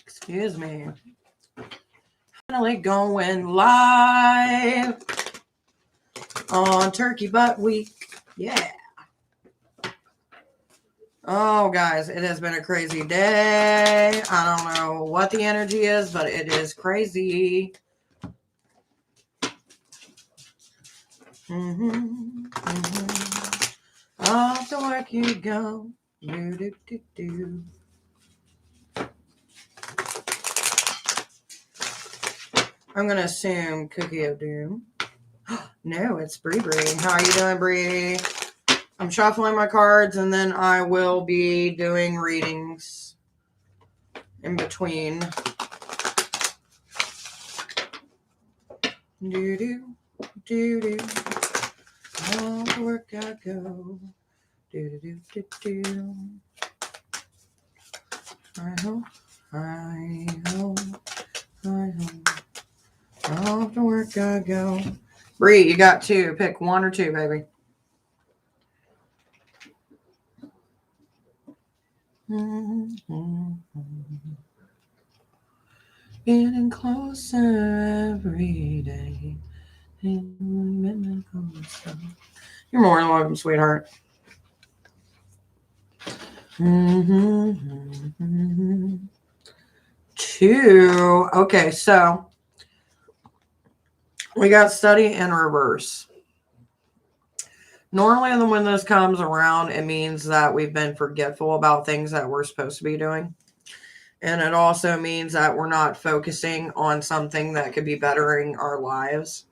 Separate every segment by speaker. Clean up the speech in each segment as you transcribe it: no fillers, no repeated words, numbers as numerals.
Speaker 1: Excuse me. Finally going live on Turkey Butt Week. Yeah. Oh, guys, it has been a crazy day. I don't know what the energy is, but it is crazy. Off to work you go. Do. I'm going to assume Cookie of Doom. No, it's Bree. How are you doing, Bree? I'm shuffling my cards, and then I will be doing readings in between. Do. All the work I go. Do. I hope. All the work I go. Bree, you got two. Pick one or two, baby. Getting closer every day. You're more than welcome, sweetheart. Two. Okay, so we got study in reverse. Normally, when this comes around, it means that we've been forgetful about things that we're supposed to be doing. And it also means that we're not focusing on something that could be bettering our lives.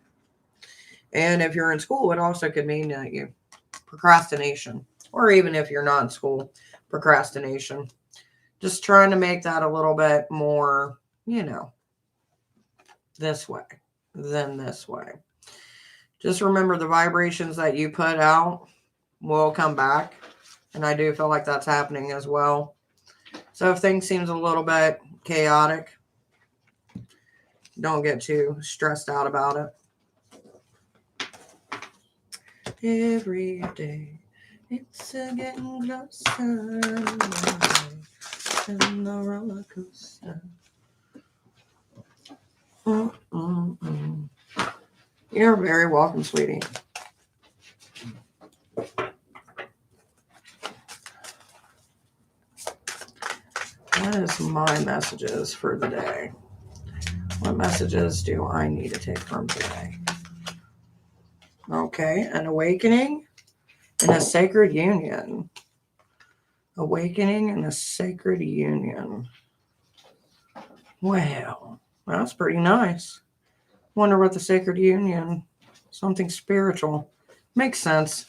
Speaker 1: And if you're in school, it also could mean that you procrastination. Or even if you're not in school, procrastination. Just trying to make that a little bit more, this way than this way. Just remember the vibrations that you put out will come back. And I do feel like that's happening as well. So if things seems a little bit chaotic, don't get too stressed out about it. Every day, it's getting closer than the roller coaster. You're very welcome, sweetie. What is my messages for the day? What messages do I need to take from today? Okay, an awakening and a sacred union. Awakening and a sacred union. Wow, that's pretty nice. Wonder what the sacred union, something spiritual. Makes sense.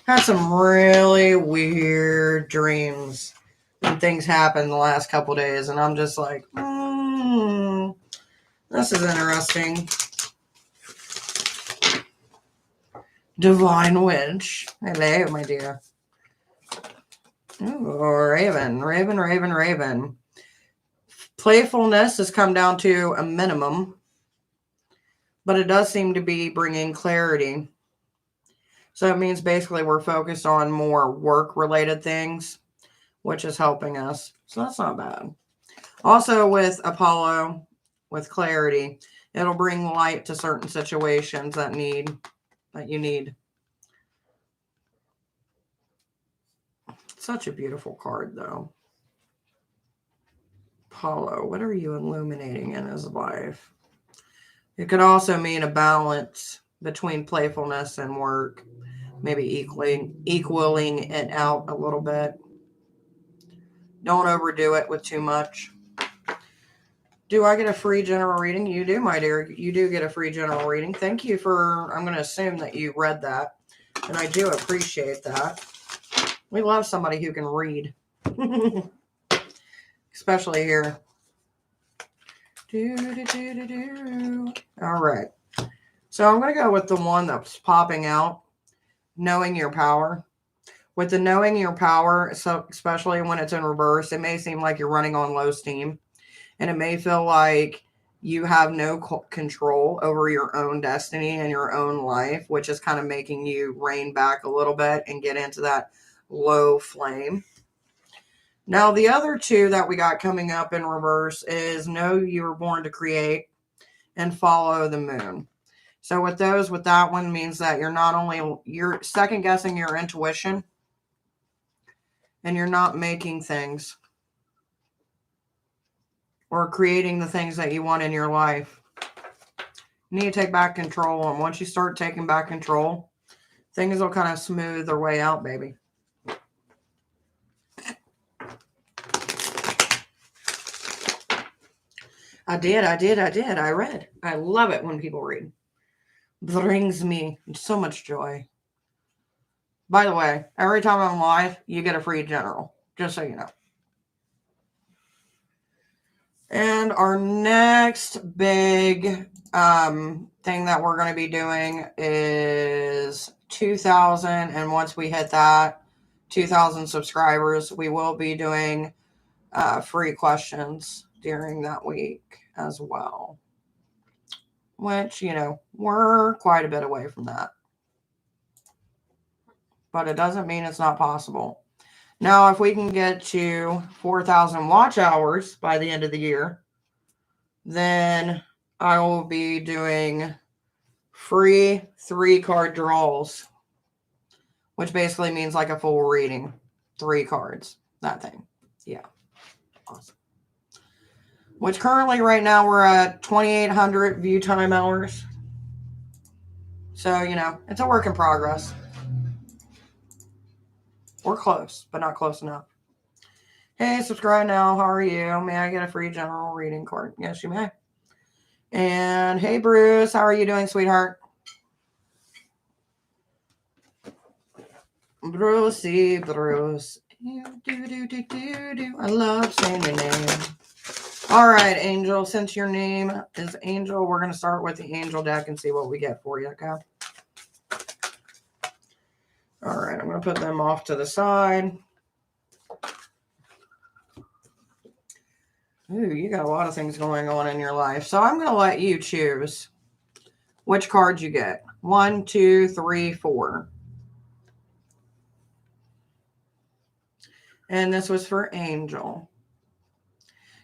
Speaker 1: Had some really weird dreams and things happened the last couple days, and I'm just like, this is interesting. Divine Witch. Hello, my dear. Ooh, Raven. Playfulness has come down to a minimum, but it does seem to be bringing clarity. So it means basically we're focused on more work-related things, which is helping us. So that's not bad. Also with Apollo, with clarity, it'll bring light to certain situations that you need. Such a beautiful card, though. Apollo, what are you illuminating in his life? It could also mean a balance between playfulness and work. Maybe equaling it out a little bit. Don't overdo it with too much. Do I get a free general reading? You do, my dear. You do get a free general reading. Thank you I'm going to assume that you read that. And I do appreciate that. We love somebody who can read. Especially here. All right. So I'm going to go with the one that's popping out. Knowing your power. With the knowing your power, so especially when it's in reverse, it may seem like you're running on low steam. And it may feel like you have no control over your own destiny and your own life, which is kind of making you rein back a little bit and get into that low flame. Now, the other two that we got coming up in reverse is know you were born to create and follow the moon. So with that one means that you're second guessing your intuition and you're not making things or creating the things that you want in your life. You need to take back control. And once you start taking back control, things will kind of smooth their way out, baby. I did. I read. I love it when people read. Brings me so much joy. By the way, every time I'm live, you get a free general. Just so you know. And our next big thing that we're going to be doing is 2,000. And once we hit that 2,000 subscribers, we will be doing free questions during that week as well. Which, you know, we're quite a bit away from that. But it doesn't mean it's not possible. Now, if we can get to 4,000 watch hours by the end of the year, then I will be doing free 3-card draws, which basically means like a full reading. 3 cards. That thing. Yeah. Awesome. Which currently right now we're at 2,800 view time hours. So, you know, it's a work in progress. We're close, but not close enough. Hey, subscribe now. How are you? May I get a free general reading card? Yes, you may. And hey, Bruce. How are you doing, sweetheart? Brucey, Bruce. I love saying your name. All right, Angel. Since your name is Angel, we're going to start with the Angel deck and see what we get for you, okay? All right, I'm going to put them off to the side. Ooh, you got a lot of things going on in your life. So I'm going to let you choose which card you get. 1, 2, 3, 4. And this was for Angel.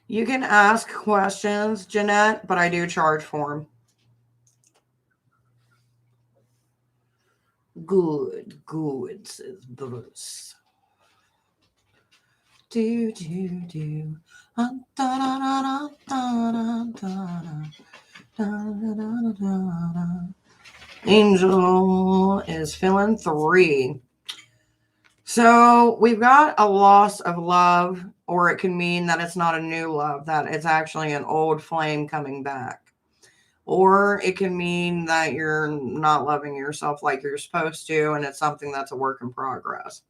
Speaker 1: You can ask questions, Jeanette, but I do charge for them. Good, says Bruce. Do. Angel is feeling 3. So we've got a loss of love, or it can mean that it's not a new love, that it's actually an old flame coming back. Or it can mean that you're not loving yourself like you're supposed to, and it's something that's a work in progress.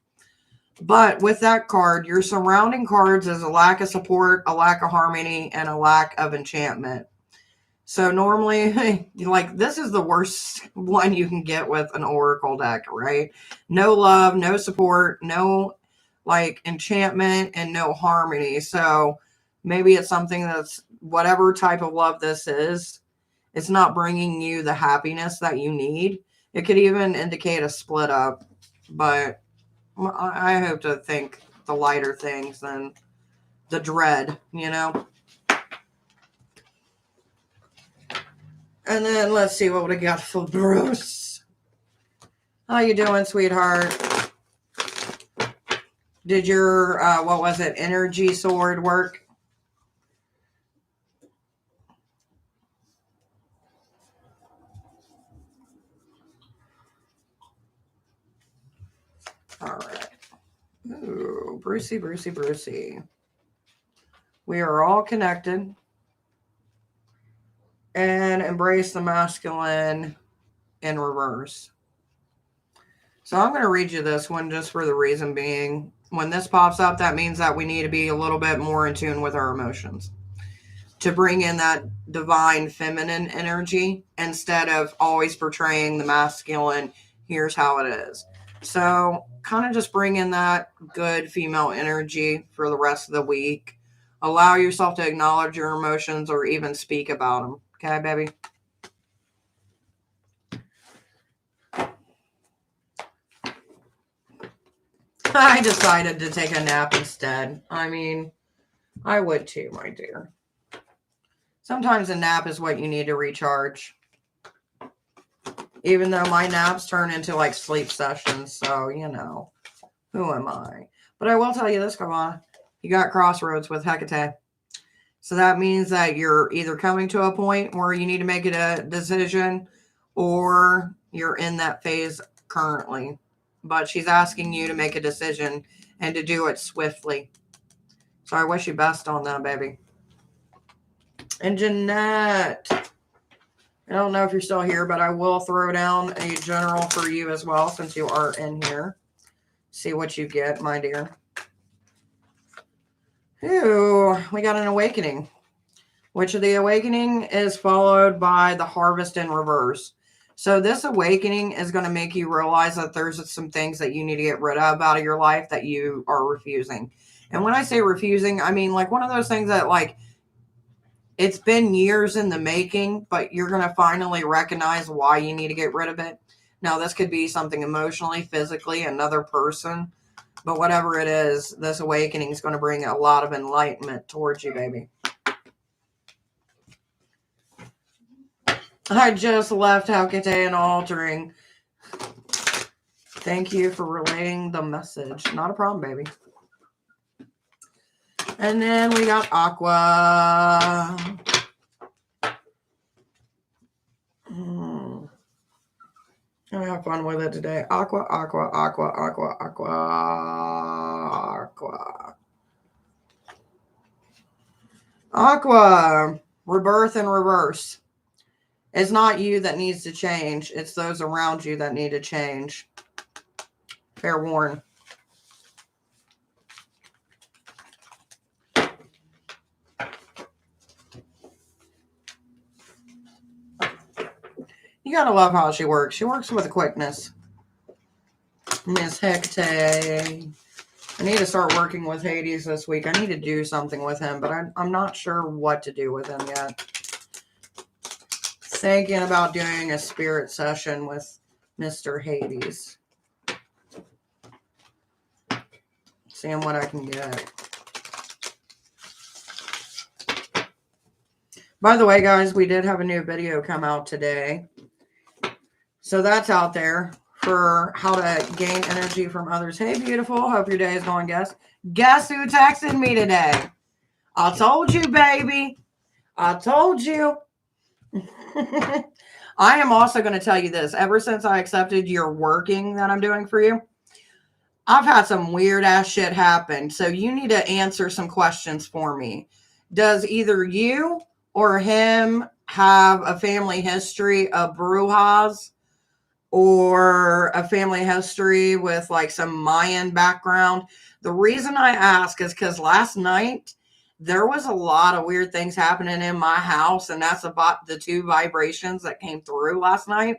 Speaker 1: But with that card, your surrounding cards is a lack of support, a lack of harmony, and a lack of enchantment. So normally, like, this is the worst one you can get with an oracle deck, right? No love, no support, no, like, enchantment, and no harmony. So maybe it's something that's whatever type of love this is, it's not bringing you the happiness that you need. It could even indicate a split up, but I hope to think the lighter things than the dread, you know? And then let's see what we got for Bruce. How you doing, sweetheart? Did your, what was it, energy sword work? All right. Ooh, Brucey. We are all connected. And embrace the masculine in reverse. So I'm going to read you this one just for the reason being, when this pops up, that means that we need to be a little bit more in tune with our emotions to bring in that divine feminine energy instead of always portraying the masculine, here's how it is. So kind of just bring in that good female energy for the rest of the week. Allow yourself to acknowledge your emotions or even speak about them. Okay, baby? I decided to take a nap instead. I mean, I would too, my dear. Sometimes a nap is what you need to recharge. Even though my naps turn into like sleep sessions. So, you know, who am I? But I will tell you this, Kawana. You got crossroads with Hecate. So that means that you're either coming to a point where you need to make a decision or you're in that phase currently. But she's asking you to make a decision and to do it swiftly. So I wish you best on that, baby. And Jeanette, I don't know if you're still here, but I will throw down a general for you as well since you are in here. See what you get, my dear. Ooh, we got an awakening. Which the awakening is followed by the harvest in reverse. So this awakening is going to make you realize that there's some things that you need to get rid of out of your life that you are refusing. And when I say refusing, I mean like one of those things that like it's been years in the making, but you're going to finally recognize why you need to get rid of it. Now, this could be something emotionally, physically, another person. But whatever it is, this awakening is going to bring a lot of enlightenment towards you, baby. I just left Hecate and altering. Thank you for relaying the message. Not a problem, baby. And then we got Aqua. I'm gonna have fun with it today. Aqua, Aqua, Aqua, Aqua, Aqua, Aqua. Aqua, rebirth and reverse. It's not you that needs to change. It's those around you that need to change. Fair warn. You gotta love how she works. She works with a quickness. Miss Hecate. I need to start working with Hades this week. I need to do something with him, but I'm not sure what to do with him yet. Thinking about doing a spirit session with Mr. Hades. Seeing what I can get. By the way, guys, we did have a new video come out today. So that's out there for how to gain energy from others. Hey, beautiful. Hope your day is going. Guess who texted me today? I told you, baby. I told you. I am also going to tell you this. Ever since I accepted your working that I'm doing for you, I've had some weird ass shit happen. So you need to answer some questions for me. Does either you or him have a family history of brujas or a family history with like some Mayan background? The reason I ask is because last night there was a lot of weird things happening in my house, and that's about the 2 vibrations that came through last night.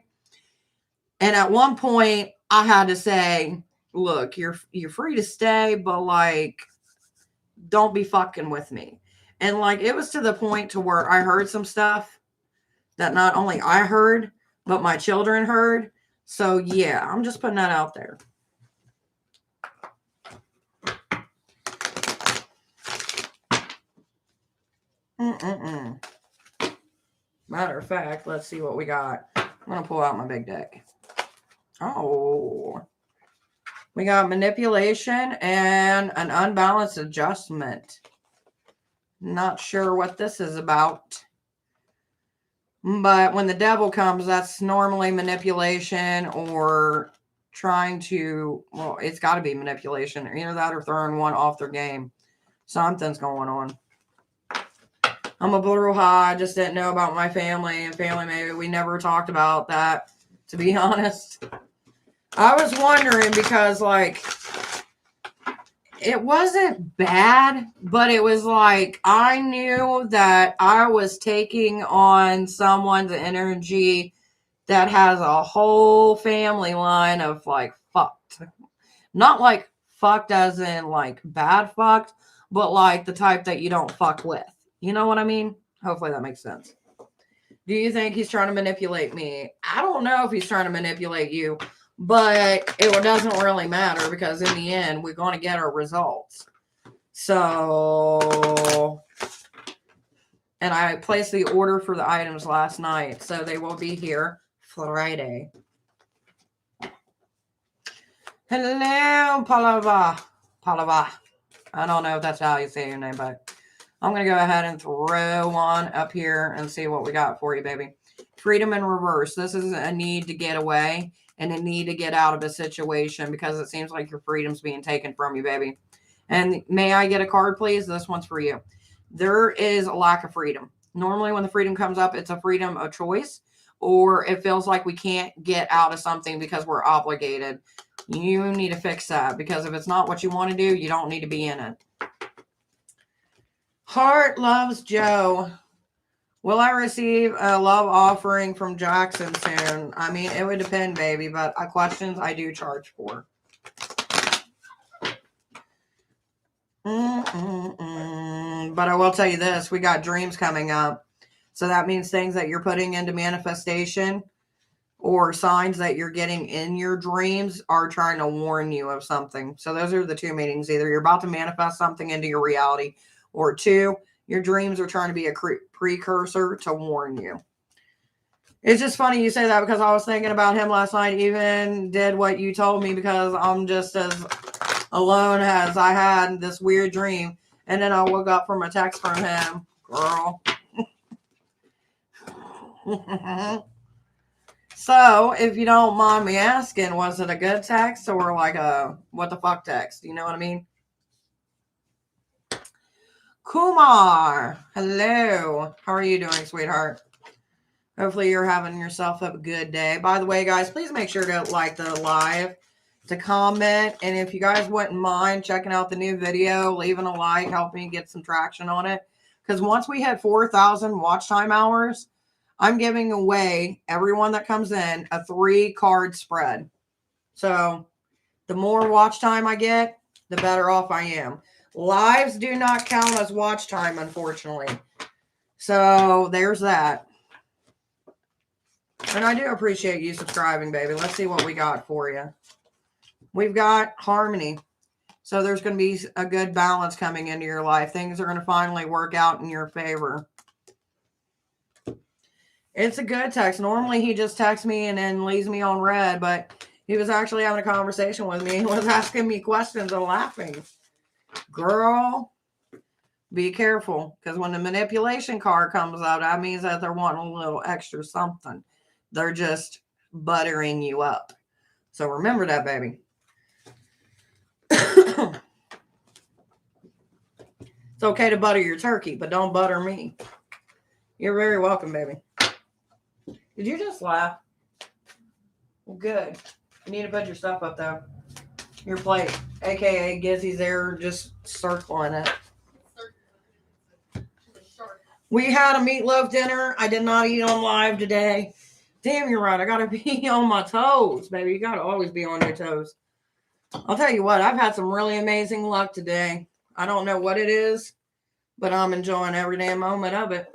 Speaker 1: And at one point I had to say, look, you're free to stay, but like, don't be fucking with me. And like, it was to the point to where I heard some stuff that not only I heard, but my children heard. So yeah, I'm just putting that out there. Matter of fact, let's see what we got. I'm going to pull out my big deck. Oh, we got manipulation and an unbalanced adjustment. Not sure what this is about. But when the devil comes, that's normally manipulation or trying to, well, it's got to be manipulation. Either that or throwing one off their game. Something's going on. I'm a bruja. I just didn't know about my family. And family, maybe we never talked about that, to be honest. I was wondering because, like, it wasn't bad, but it was like I knew that I was taking on someone's energy that has a whole family line of like fucked. Not like fucked as in like bad fucked, but like the type that you don't fuck with. You know what I mean? Hopefully that makes sense. Do you think he's trying to manipulate me? I don't know if he's trying to manipulate you. But it doesn't really matter because in the end, we're going to get our results. So, and I placed the order for the items last night, so they will be here Friday. Hello, Palava. Palava. I don't know if that's how you say your name, but I'm going to go ahead and throw one up here and see what we got for you, baby. Freedom in reverse. This is a need to get away and a need to get out of a situation because it seems like your freedom's being taken from you, baby. And may I get a card, please? This one's for you. There is a lack of freedom. Normally when the freedom comes up, it's a freedom of choice, or it feels like we can't get out of something because we're obligated. You need to fix that, because if it's not what you want to do, you don't need to be in it. Heart loves Joe. Will I receive a love offering from Jackson soon? I mean, it would depend, baby, but questions I do charge for. But I will tell you this, we got dreams coming up. So that means things that you're putting into manifestation or signs that you're getting in your dreams are trying to warn you of something. So those are the two meanings. Either you're about to manifest something into your reality, or two, your dreams are trying to be a precursor to warn you. It's just funny you say that because I was thinking about him last night, even did what you told me, because I'm just as alone as I had this weird dream. And then I woke up from a text from him. Girl. So, if you don't mind me asking, was it a good text or like a what the fuck text? You know what I mean? Kumar, hello. How are you doing, sweetheart? Hopefully you're having yourself a good day. By the way, guys, please make sure to like the live, to comment, and if you guys wouldn't mind checking out the new video, leaving a like, help me get some traction on it. Because once we hit 4,000 watch time hours, I'm giving away everyone that comes in a 3-card spread. So the more watch time I get, the better off I am. Lives do not count as watch time, unfortunately. So there's that. And I do appreciate you subscribing, baby. Let's see what we got for you. We've got harmony. So there's going to be a good balance coming into your life. Things are going to finally work out in your favor. It's a good text. Normally he just texts me and then leaves me on red, but he was actually having a conversation with me. He was asking me questions and laughing. Girl, be careful, because when the manipulation card comes out, that means that they're wanting a little extra something. They're just buttering you up. So remember that, baby. It's okay to butter your turkey, but don't butter me. You're very welcome, baby. Did you just laugh? Well, good. You need to put your stuff up, though. Your plate, a.k.a. Gizzy's there just circling it. We had a meatloaf dinner. I did not eat on live today. Damn, you're right. I got to be on my toes, baby. You got to always be on your toes. I'll tell you what. I've had some really amazing luck today. I don't know what it is, but I'm enjoying every damn moment of it.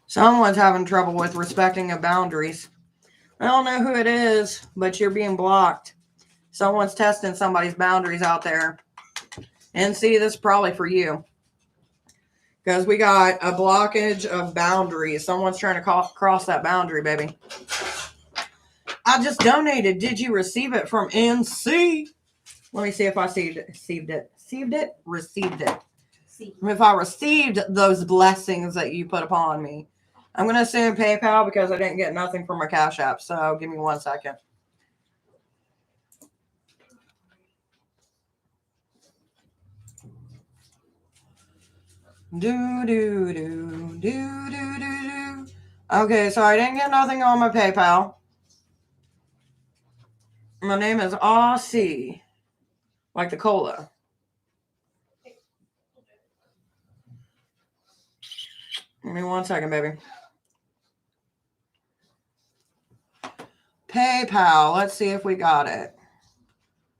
Speaker 1: Someone's having trouble with respecting the boundaries. I don't know who it is, but you're being blocked. Someone's testing somebody's boundaries out there. And see, this is probably for you. Because we got a blockage of boundaries. Someone's trying to cross that boundary, baby. I just donated. Did you receive it from NC? Let me see if I received it. Received it. If I received those blessings that you put upon me. I'm going to assume PayPal because I didn't get nothing from my Cash App. So give me 1 second. Okay, so I didn't get nothing on my PayPal. My name is RC, like the cola. Give me 1 second, baby. PayPal. Let's see if we got it.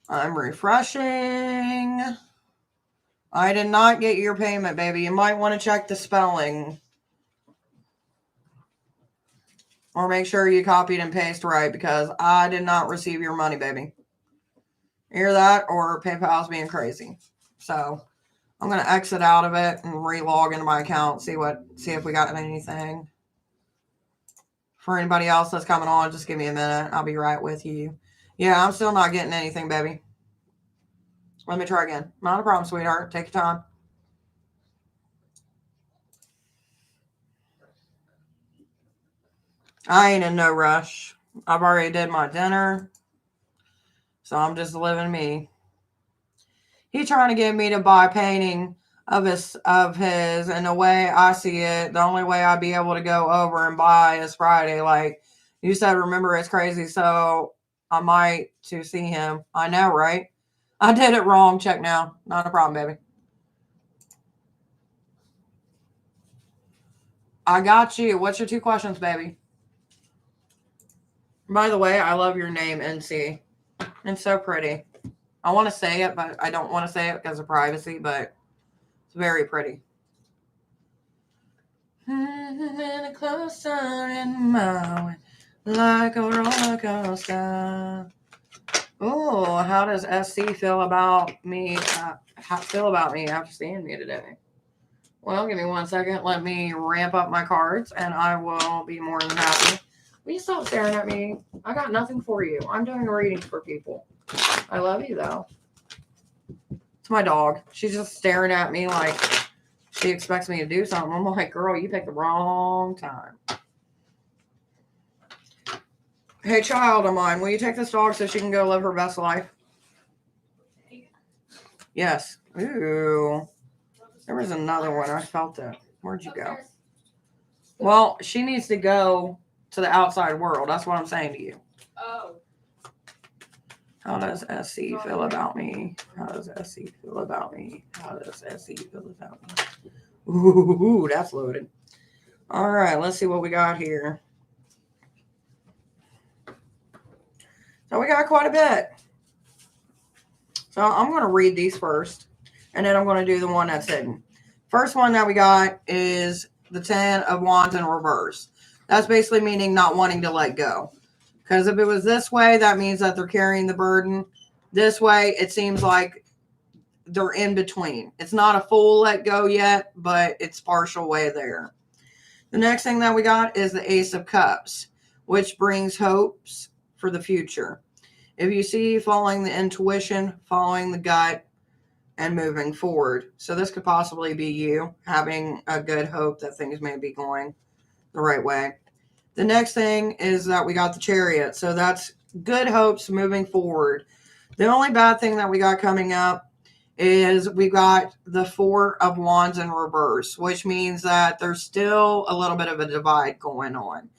Speaker 1: I'm refreshing. I did not get your payment, baby. You might want to check the spelling. Or make sure you copied and paste right, because I did not receive your money, baby. Hear that? Or PayPal's being crazy. So I'm going to exit out of it and re-log into my account. See if we got anything. For anybody else that's coming on, just give me a minute. I'll be right with you. Yeah, I'm still not getting anything, baby. Let me try again. Not a problem, sweetheart. Take your time. I ain't in no rush. I've already did my dinner. So I'm just living me. He trying to get me to buy a painting of his, and the way I see it, the only way I'd be able to go over and buy is Friday. Like you said, remember, it's crazy. So I might to see him. I know, right? I did it wrong. Check now. Not a problem, baby. I got you. What's your 2 questions, baby? By the way, I love your name, NC. It's so pretty. I want to say it, but I don't want to say it because of privacy, but it's very pretty. Closer in my way, like a roller coaster. Oh, how does SC feel about me? Feel about me after seeing me today? Well, give me 1 second. Let me ramp up my cards, and I will be more than happy. Will you stop staring at me? I got nothing for you. I'm doing readings for people. I love you, though. It's my dog. She's just staring at me like she expects me to do something. I'm like, girl, you picked the wrong time. Hey, child of mine, will you take this dog so she can go live her best life? Yes. Ooh. There was another one. I felt it. Where'd you go? Well, she needs to go to the outside world. That's what I'm saying to you.
Speaker 2: Oh.
Speaker 1: How does SC feel about me? How does SC feel about me? How does SC feel about me? Ooh, that's loaded. All right, let's see what we got here. So we got quite a bit. So I'm going to read these first, and then I'm going to do the one that's hidden. First one that we got is the 10 of Wands in reverse. That's basically meaning not wanting to let go. Because if it was this way, that means that they're carrying the burden. This way, it seems like they're in between. It's not a full let go yet, but it's partial way there. The next thing that we got is the Ace of Cups, which brings hopes for the future. If you see following the intuition, following the gut, and moving forward. So this could possibly be you having a good hope that things may be going the right way. The next thing is that we got the Chariot. So that's good hopes moving forward. The only bad thing that we got coming up is we got the 4 of Wands in reverse, which means that there's still a little bit of a divide going on.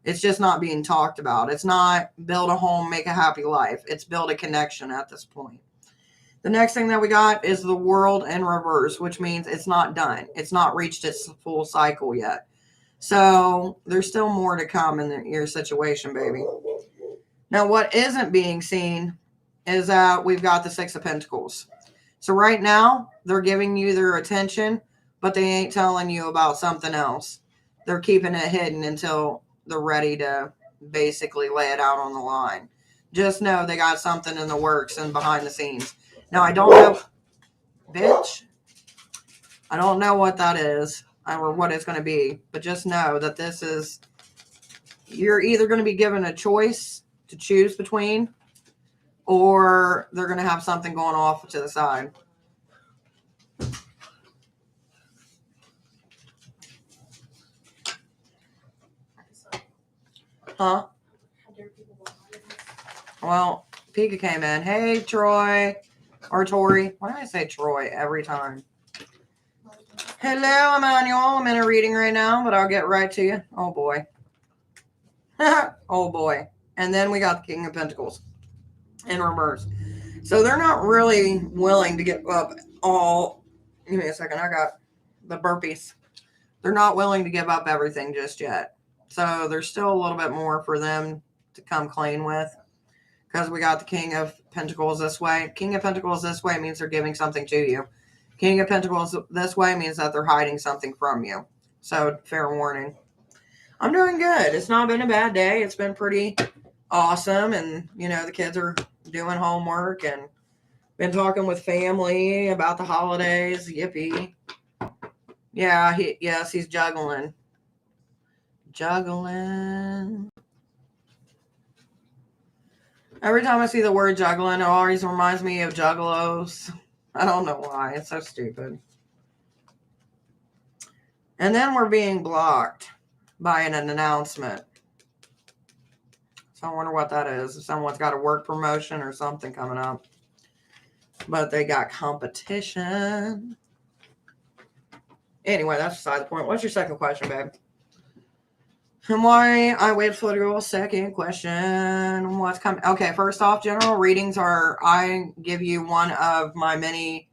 Speaker 1: It's just not being talked about. It's not build a home, make a happy life. It's build a connection at this point. The next thing that we got is the World in reverse, which means it's not done. It's not reached its full cycle yet. So there's still more to come in your situation, baby. Now, what isn't being seen is that we've got the 6 of Pentacles. So right now, they're giving you their attention, but they ain't telling you about something else. They're keeping it hidden until they're ready to basically lay it out on the line. Just know they got something in the works and behind the scenes. Now, I don't know, bitch, I don't know what that is or what it's going to be, but just know that this is, you're either going to be given a choice to choose between, or they're going to have something going off to the side. Huh? Well, Pika came in. Hey, Troy. Or Tori. Why do I say Troy every time? Hello, Emmanuel. I'm in a reading right now, but I'll get right to you. Oh, boy. Oh, boy. And then we got the King of Pentacles in reverse. So they're not really willing to give up all. Give me a second. I got the burpees. They're not willing to give up everything just yet. So there's still a little bit more for them to come clean with. Because we got the King of Pentacles this way. King of Pentacles this way means they're giving something to you. King of Pentacles this way means that they're hiding something from you. So, fair warning. I'm doing good. It's not been a bad day. It's been pretty awesome. And, you know, the kids are doing homework and been talking with family about the holidays. Yippee. Yeah, he's juggling. Juggling. Every time I see the word juggling, it always reminds me of juggalos. I don't know why. It's so stupid. And then we're being blocked by an announcement. So I wonder what that is. If someone's got a work promotion or something coming up. But they got competition. Anyway, that's beside the point. What's your second question, babe? And why I wait for the second question. What's coming? Okay, first off, general readings are, I give you one of my many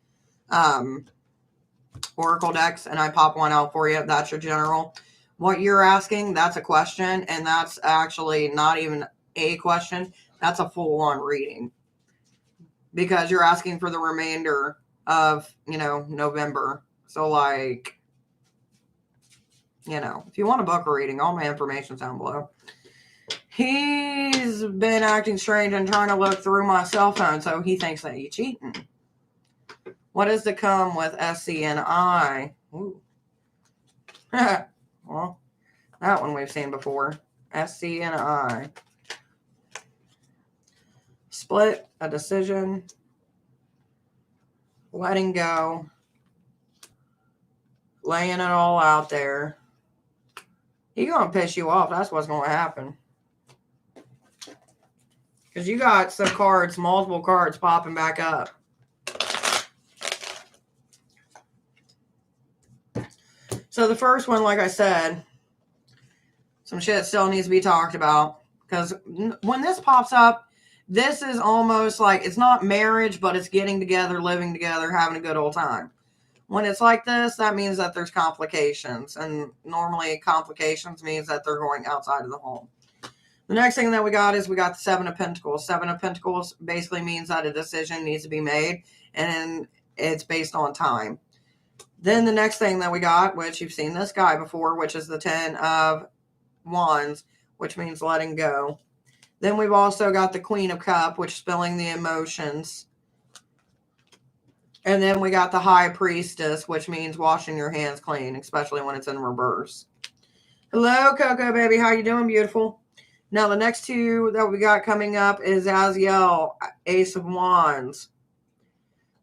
Speaker 1: oracle decks and I pop one out for you. That's your general. What you're asking, that's a question, and that's actually not even a question. That's a full-on reading. Because you're asking for the remainder of, you know, November. So, like, you know, if you want to book a reading, all my information's down below. He's been acting strange and trying to look through my cell phone, so he thinks that you're cheating. What is to come with SC and I? Ooh. Well, that one we've seen before. SC and I. Split, a decision, letting go, laying it all out there. He's going to piss you off. That's what's going to happen. Because you got some cards, multiple cards popping back up. So the first one, like I said, some shit still needs to be talked about. Because when this pops up, this is almost like, it's not marriage, but it's getting together, living together, having a good old time. When it's like this, that means that there's complications. And normally complications means that they're going outside of the home. The next thing that we got is we got the Seven of Pentacles. Seven of Pentacles basically means that a decision needs to be made. And it's based on time. Then the next thing that we got, which you've seen this guy before, which is the Ten of Wands, which means letting go. Then we've also got the Queen of Cups, which is spilling the emotions. And then we got the High Priestess, which means washing your hands clean, especially when it's in reverse. Hello, Coco, baby. How you doing, beautiful? Now, the next two that we got coming up is Aziel, Ace of Wands,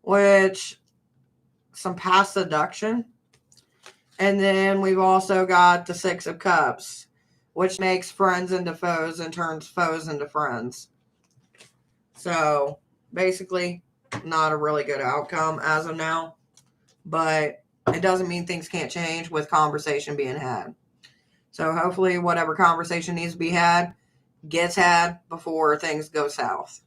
Speaker 1: which, some past seduction. And then we've also got the Six of Cups, which makes friends into foes and turns foes into friends. So, basically, not a really good outcome as of now, but it doesn't mean things can't change with conversation being had. So hopefully whatever conversation needs to be had gets had before things go south.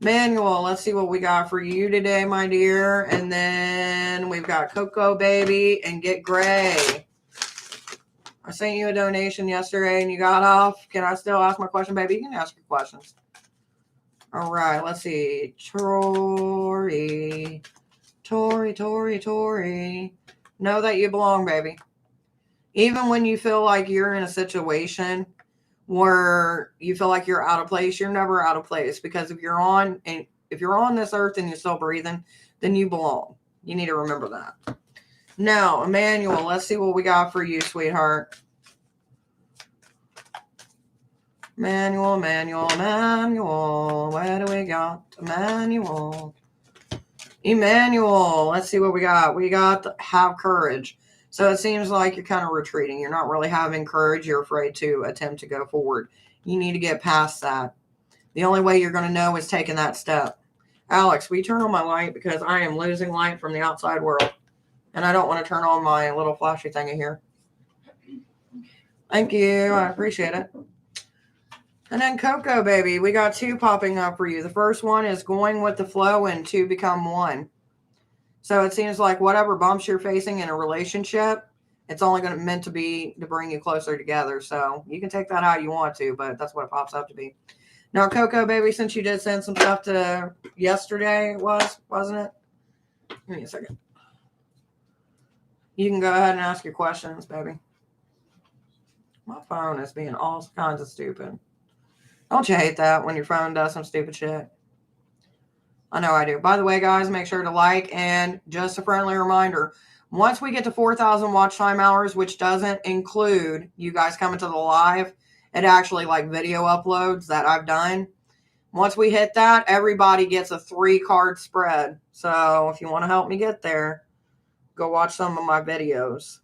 Speaker 1: Manuel, let's see what we got for you today, my dear. And then we've got Coco Baby and Get Gray. I sent you a donation yesterday and you got off. Can I still ask my question, baby? You can ask your questions. All right, let's see. Tori. Know that you belong, baby. Even when you feel like you're in a situation where you feel like you're out of place, you're never out of place. Because if you're on this earth and you're still breathing, then you belong. You need to remember that. Now, Emmanuel, let's see what we got for you, sweetheart. Emmanuel. Where do we got Emmanuel? Let's see what we got. We got have courage. So it seems like you're kind of retreating. You're not really having courage. You're afraid to attempt to go forward. You need to get past that. The only way you're going to know is taking that step. Alex, will you turn on my light? Because I am losing light from the outside world. And I don't want to turn on my little flashy thingy here. Thank you. I appreciate it. And then Coco, baby, we got two popping up for you. The first one is going with the flow and two become one. So it seems like whatever bumps you're facing in a relationship, It's only meant to be to bring you closer together. So you can take that how you want to, but that's what it pops up to be. Now, Coco, baby, since you did send some stuff to yesterday, wasn't it? Give me a second. You can go ahead and ask your questions, baby. My phone is being all kinds of stupid. Don't you hate that when your phone does some stupid shit? I know I do. By the way, guys, make sure to like, and just a friendly reminder, once we get to 4,000 watch time hours, which doesn't include you guys coming to the live, it actually like video uploads that I've done. Once we hit that, everybody gets a 3-card spread. So if you want to help me get there, go watch some of my videos.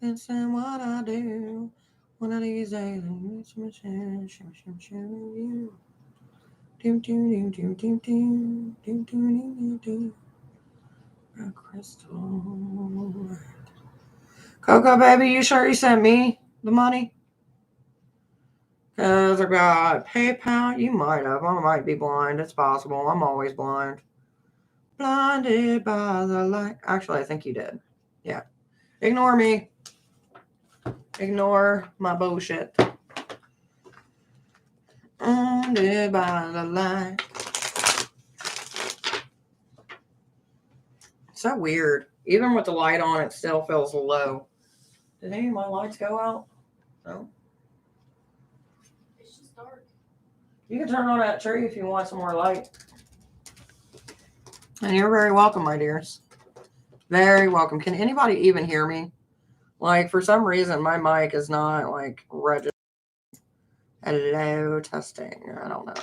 Speaker 1: It's what I do. One of these days, Crystal. Coco, baby, you sure you sent me the money? Because I got PayPal. You might have. I might be blind. It's possible. I'm always blind. Blinded by the light. Actually, I think you did. Yeah. Ignore me. Ignore my bullshit. Blinded by the light. So weird. Even with the light on, it still feels low. Did any of my lights go out? No.
Speaker 2: It's just dark.
Speaker 1: You can turn on that tree if you want some more light. And you're very welcome, my dears. Very welcome. Can anybody even hear me? Like, for some reason, my mic is not, like, registered. Hello, testing. I don't know.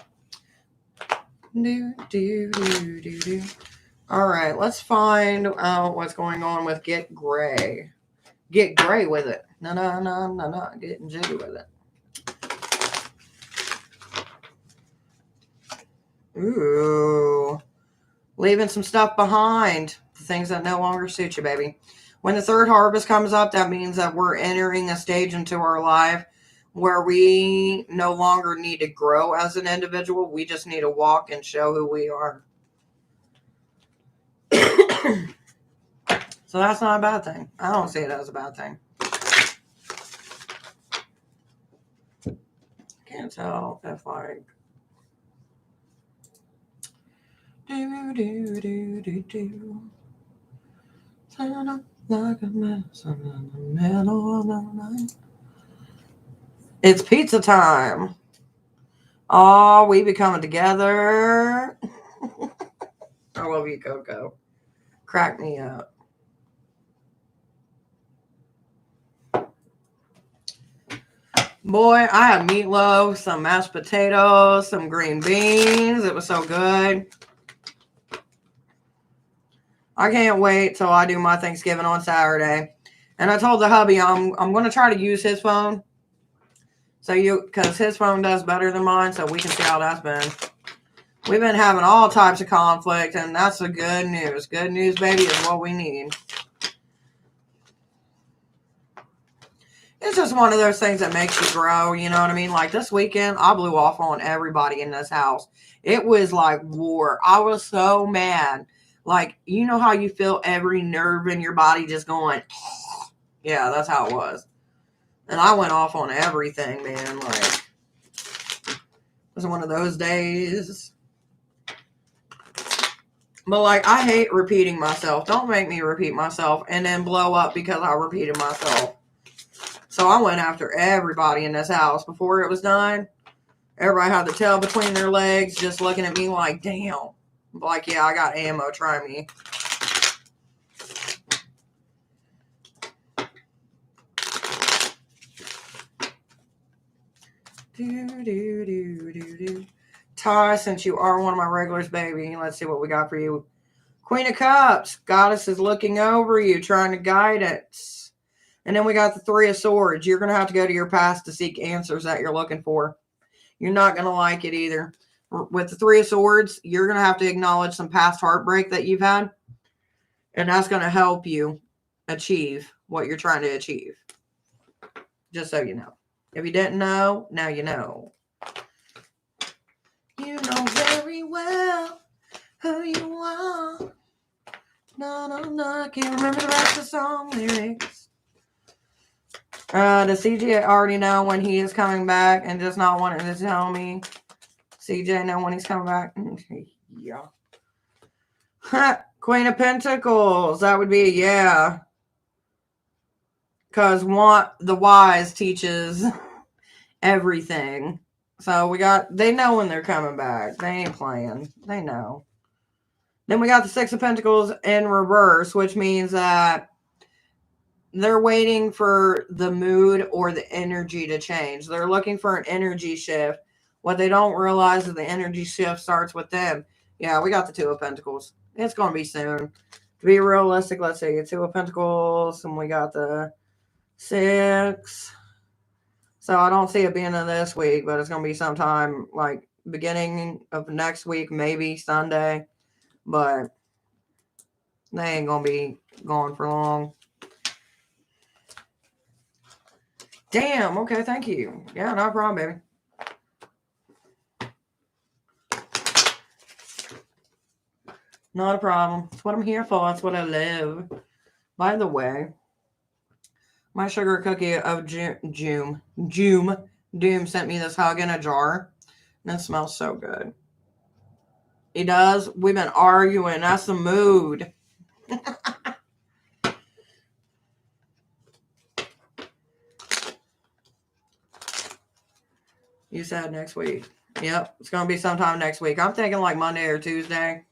Speaker 1: All right, let's find out what's going on with Get Gray. Get gray with it. No. Getting jiggy with it. Ooh. Leaving some stuff behind. The things that no longer suit you, baby. When the third harvest comes up, that means that we're entering a stage into our life where we no longer need to grow as an individual. We just need to walk and show who we are. So that's not a bad thing. I don't see it as a bad thing. Can't tell if like turn up like a mess in the middle of the night. It's pizza time. Oh, we be coming together. I love you, Coco. Crack me up. Boy, I had meatloaf, some mashed potatoes, some green beans. It was so good. I can't wait till I do my Thanksgiving on Saturday. And I told the hubby I'm going to try to use his phone. Because his phone does better than mine, so we can see how that's been. We've been having all types of conflict, and that's the good news. Good news, baby, is what we need. It's just one of those things that makes you grow, you know what I mean? Like this weekend, I blew off on everybody in this house. It was like war. I was so mad. Like, you know how you feel every nerve in your body just going, yeah, that's how it was. And I went off on everything, man. Like, it was one of those days. But, like, I hate repeating myself. Don't make me repeat myself and then blow up because I repeated myself. So I went after everybody in this house. Before it was done, everybody had the tail between their legs just looking at me like, damn. I'm like, yeah, I got ammo. Try me. Ty, since you are one of my regulars, baby, let's see what we got for you. Queen of Cups. Goddess is looking over you, trying to guide it. And then we got the Three of Swords. You're going to have to go to your past to seek answers that you're looking for. You're not going to like it either. With the Three of Swords, you're going to have to acknowledge some past heartbreak that you've had. And that's going to help you achieve what you're trying to achieve. Just so you know. If you didn't know, now you know. You know very well who you are. No. I can't remember the rest of the song lyrics. Does CJ already know when he is coming back and just not wanting to tell me? CJ know when he's coming back? Yeah. Queen of Pentacles. That would be a yeah. Because the wise teaches everything. So they know when they're coming back. They ain't playing. They know. Then we got the Six of Pentacles in reverse, which means that they're waiting for the mood or the energy to change. They're looking for an energy shift. What they don't realize is the energy shift starts with them. Yeah, we got the Two of Pentacles. It's going to be soon. To be realistic, let's see. Two of Pentacles, and we got the Six. So I don't see it being in this week, but it's going to be sometime like beginning of next week, maybe Sunday. But they ain't going to be gone for long. Damn, okay, thank you. Yeah, no problem, baby. Not a problem. That's what I'm here for. That's what I love. By the way, my sugar cookie of Doom sent me this hug in a jar. And it smells so good. He does. We've been arguing. That's the mood. You said next week. Yep, it's going to be sometime next week. I'm thinking like Monday or Tuesday.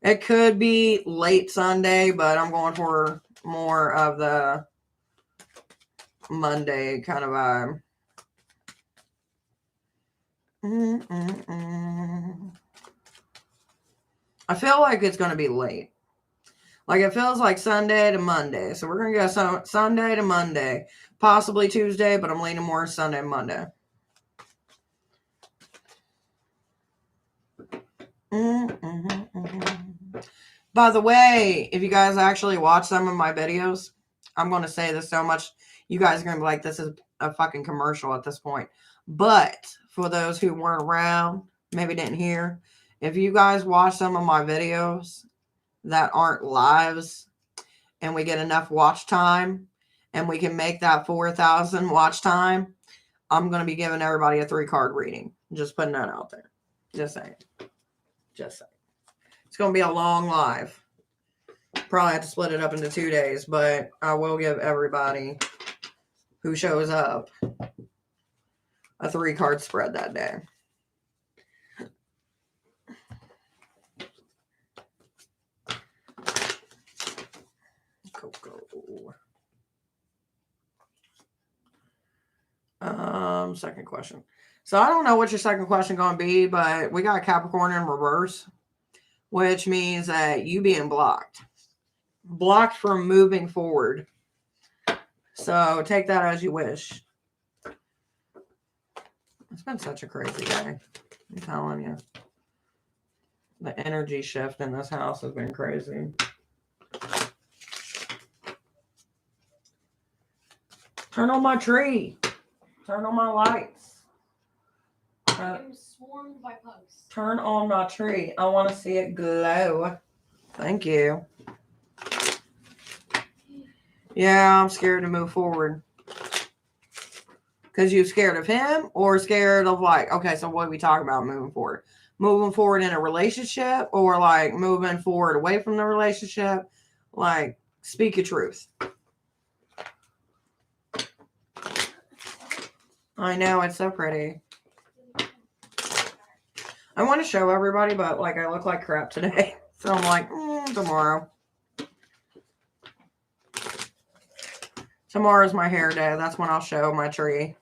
Speaker 1: It could be late Sunday, but I'm going for more of the Monday kind of vibe. I feel like it's going to be late. Like it feels like Sunday to Monday. So we're going to go Sunday to Monday. Possibly Tuesday, but I'm leaning more Sunday to Monday. By the way, if you guys actually watch some of my videos, I'm going to say this so much. You guys are going to be like, this is a fucking commercial at this point. But for those who weren't around, maybe didn't hear, if you guys watch some of my videos that aren't lives and we get enough watch time and we can make that 4,000 watch time, I'm going to be giving everybody a 3-card reading. Just putting that out there. Just saying. Just saying. It's going to be a long live. Probably have to split it up into 2 days, but I will give everybody who shows up a 3-card spread that day. Second question. So I don't know what your second question going to be, but we got Capricorn in reverse, which means that you being blocked from moving forward. So take that as you wish. It's been such a crazy day. I'm telling you. The energy shift in this house has been crazy. Turn on my tree. Turn on my lights.
Speaker 2: I'm swarmed by bugs.
Speaker 1: Turn on my tree. I want to see it glow. Thank you. Yeah, I'm scared to move forward. Because you're scared of him or scared of like, okay, so what are we talking about moving forward? Moving forward in a relationship or like moving forward away from the relationship? Like, speak your truth. I know, it's so pretty. I want to show everybody, but like I look like crap today. So I'm like, tomorrow. Tomorrow's my hair day. That's when I'll show my tree.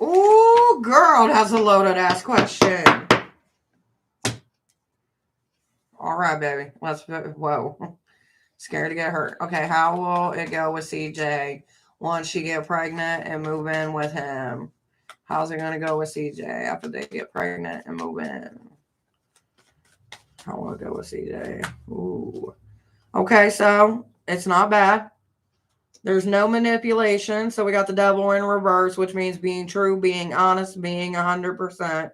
Speaker 1: Ooh, girl, that's a loaded ass question. All right, baby. Whoa. Scared to get hurt. Okay, how will it go with CJ once she get pregnant and move in with him? How's it going to go with CJ after they get pregnant and move in? How will it go with CJ? Ooh. Okay, so it's not bad. There's no manipulation. So we got the devil in reverse, which means being true, being honest, being 100%.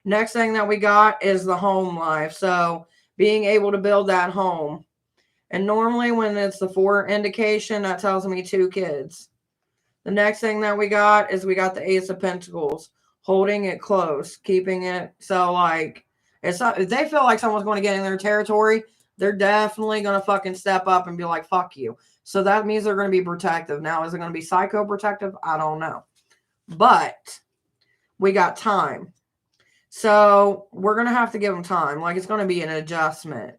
Speaker 1: Next thing that we got is the home life. So being able to build that home. And normally when it's the 4 indication, that tells me 2 kids. The next thing that we got is we got the Ace of Pentacles, holding it close, keeping it. So like, it's not, if they feel like someone's going to get in their territory, they're definitely going to fucking step up and be like, fuck you. So that means they're going to be protective. Now, is it going to be psycho protective? I don't know. But we got time. So we're going to have to give them time. Like, it's going to be an adjustment.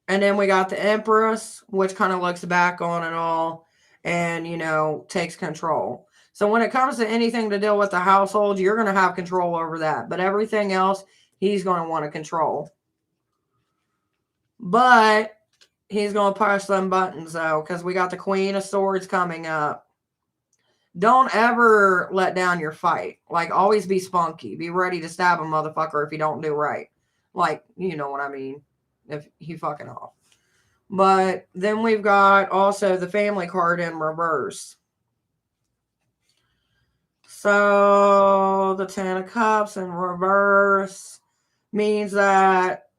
Speaker 1: And then we got the Empress, which kind of looks back on it all and, you know, takes control. So when it comes to anything to deal with the household, you're going to have control over that. But everything else, he's going to want to control. But he's going to push them buttons, though, because we got the Queen of Swords coming up. Don't ever let down your fight. Like, always be spunky. Be ready to stab a motherfucker if you don't do right. Like, you know what I mean. If he fucking off. But then we've got also the family card in reverse. So the 10 of Cups in reverse means that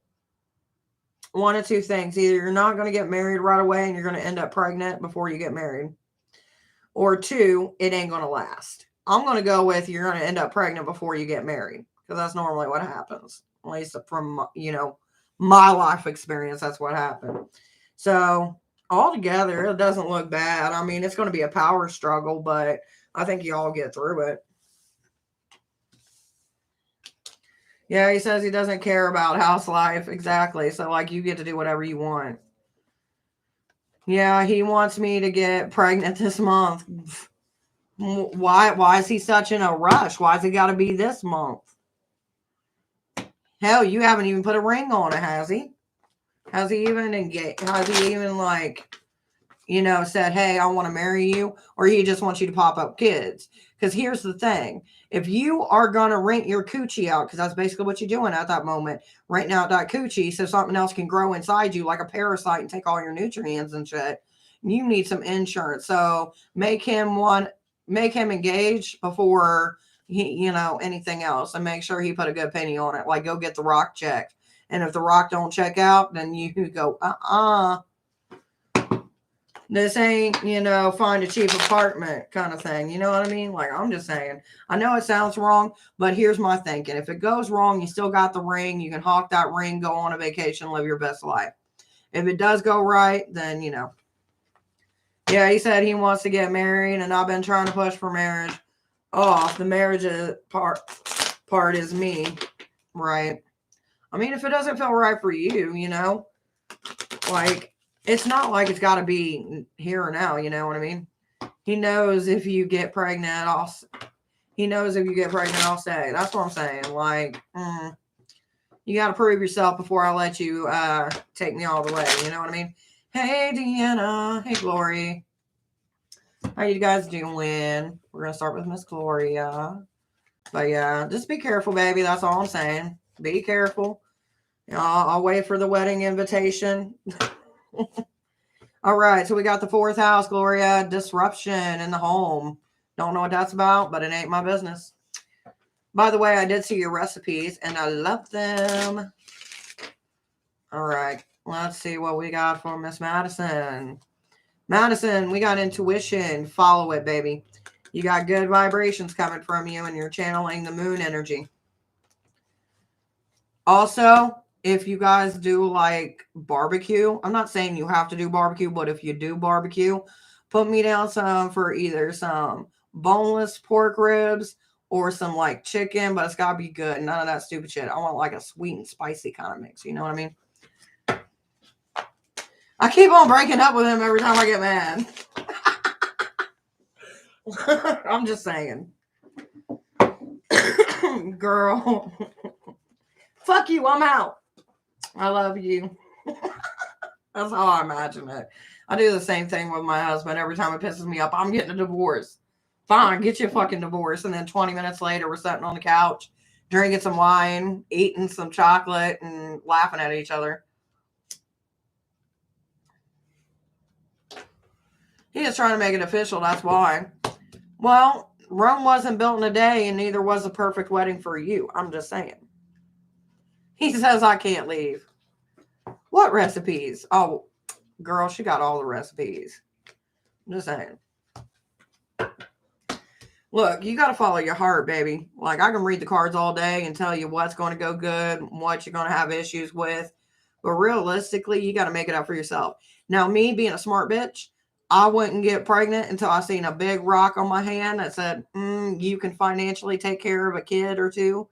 Speaker 1: one of 2 things. Either you're not going to get married right away and you're going to end up pregnant before you get married. Or 2, it ain't going to last. I'm going to go with you're going to end up pregnant before you get married. Because that's normally what happens. At least from, you know, my life experience, that's what happened. So altogether, it doesn't look bad. I mean, it's going to be a power struggle, but I think you all get through it. Yeah, he says he doesn't care about house life. Exactly. So, like, you get to do whatever you want. Yeah, he wants me to get pregnant this month. Why is he such in a rush? Why's it got to be this month? Hell, you haven't even put a ring on it, has he? Has he even engaged? Has he even, like, you know, said, hey, I want to marry you? Or he just wants you to pop up kids? Because here's the thing. If you are going to rent your coochie out, because that's basically what you're doing at that moment, renting out that coochie so something else can grow inside you like a parasite and take all your nutrients and shit, you need some insurance. So make him engage before he, you know, anything else, and make sure he put a good penny on it. Like, go get the rock checked. And if the rock don't check out, then you go, this ain't, you know, find a cheap apartment kind of thing. You know what I mean? Like, I'm just saying. I know it sounds wrong, but here's my thinking. If it goes wrong, you still got the ring. You can hawk that ring, go on a vacation, live your best life. If it does go right, then, you know. Yeah, he said he wants to get married, and I've been trying to push for marriage. Oh, the marriage part is me, right? I mean, if it doesn't feel right for you, you know, like, it's not like it's got to be here or now, you know what I mean? He knows if you get pregnant, I'll stay. That's what I'm saying. Like, you got to prove yourself before I let you take me all the way. You know what I mean? Hey, Deanna. Hey, Glory. How you guys doing? We're going to start with Miss Gloria. But yeah, just be careful, baby. That's all I'm saying. Be careful. I'll wait for the wedding invitation. All right, so we got the 4th house, Gloria. Disruption in the home. Don't know what that's about, but it ain't my business. By the way, I did see your recipes, and I love them. All right, let's see what we got for Miss Madison. Madison, we got intuition. Follow it, baby. You got good vibrations coming from you, and you're channeling the moon energy. Also, if you guys do like barbecue, I'm not saying you have to do barbecue, but if you do barbecue, put me down some for either some boneless pork ribs or some like chicken, but it's got to be good. None of that stupid shit. I want like a sweet and spicy kind of mix. You know what I mean? I keep on breaking up with him every time I get mad. I'm just saying. Girl. Fuck you. I'm out. I love you. That's how I imagine it. I do the same thing with my husband. Every time it pisses me up, I'm getting a divorce. Fine, get you a fucking divorce. And then 20 minutes later, we're sitting on the couch, drinking some wine, eating some chocolate, and laughing at each other. He is trying to make it official. That's why. Well, Rome wasn't built in a day, and neither was a perfect wedding for you. I'm just saying. He says I can't leave. What recipes? Oh, girl, she got all the recipes. I'm just saying. Look, you got to follow your heart, baby. Like, I can read the cards all day and tell you what's going to go good, what you're going to have issues with. But realistically, you got to make it up for yourself. Now, me being a smart bitch, I wouldn't get pregnant until I seen a big rock on my hand that said, you can financially take care of a kid or two.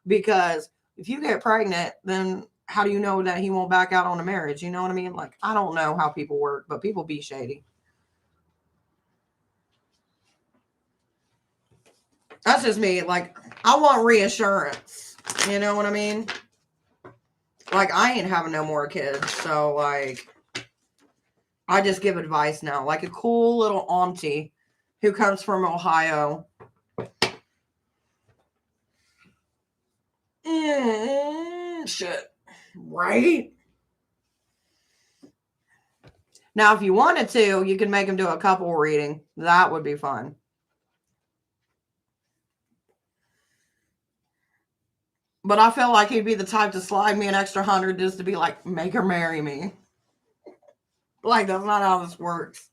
Speaker 1: Because if you get pregnant, then how do you know that he won't back out on a marriage? You know what I mean? Like, I don't know how people work, but people be shady. That's just me. Like, I want reassurance. You know what I mean? Like, I ain't having no more kids. So, like, I just give advice now. Like a cool little auntie who comes from Ohio. Shit. Right? Now, if you wanted to, you could make him do a couple reading. That would be fun. But I feel like he'd be the type to slide me an extra 100 just to be like, make her marry me. Like, that's not how this works.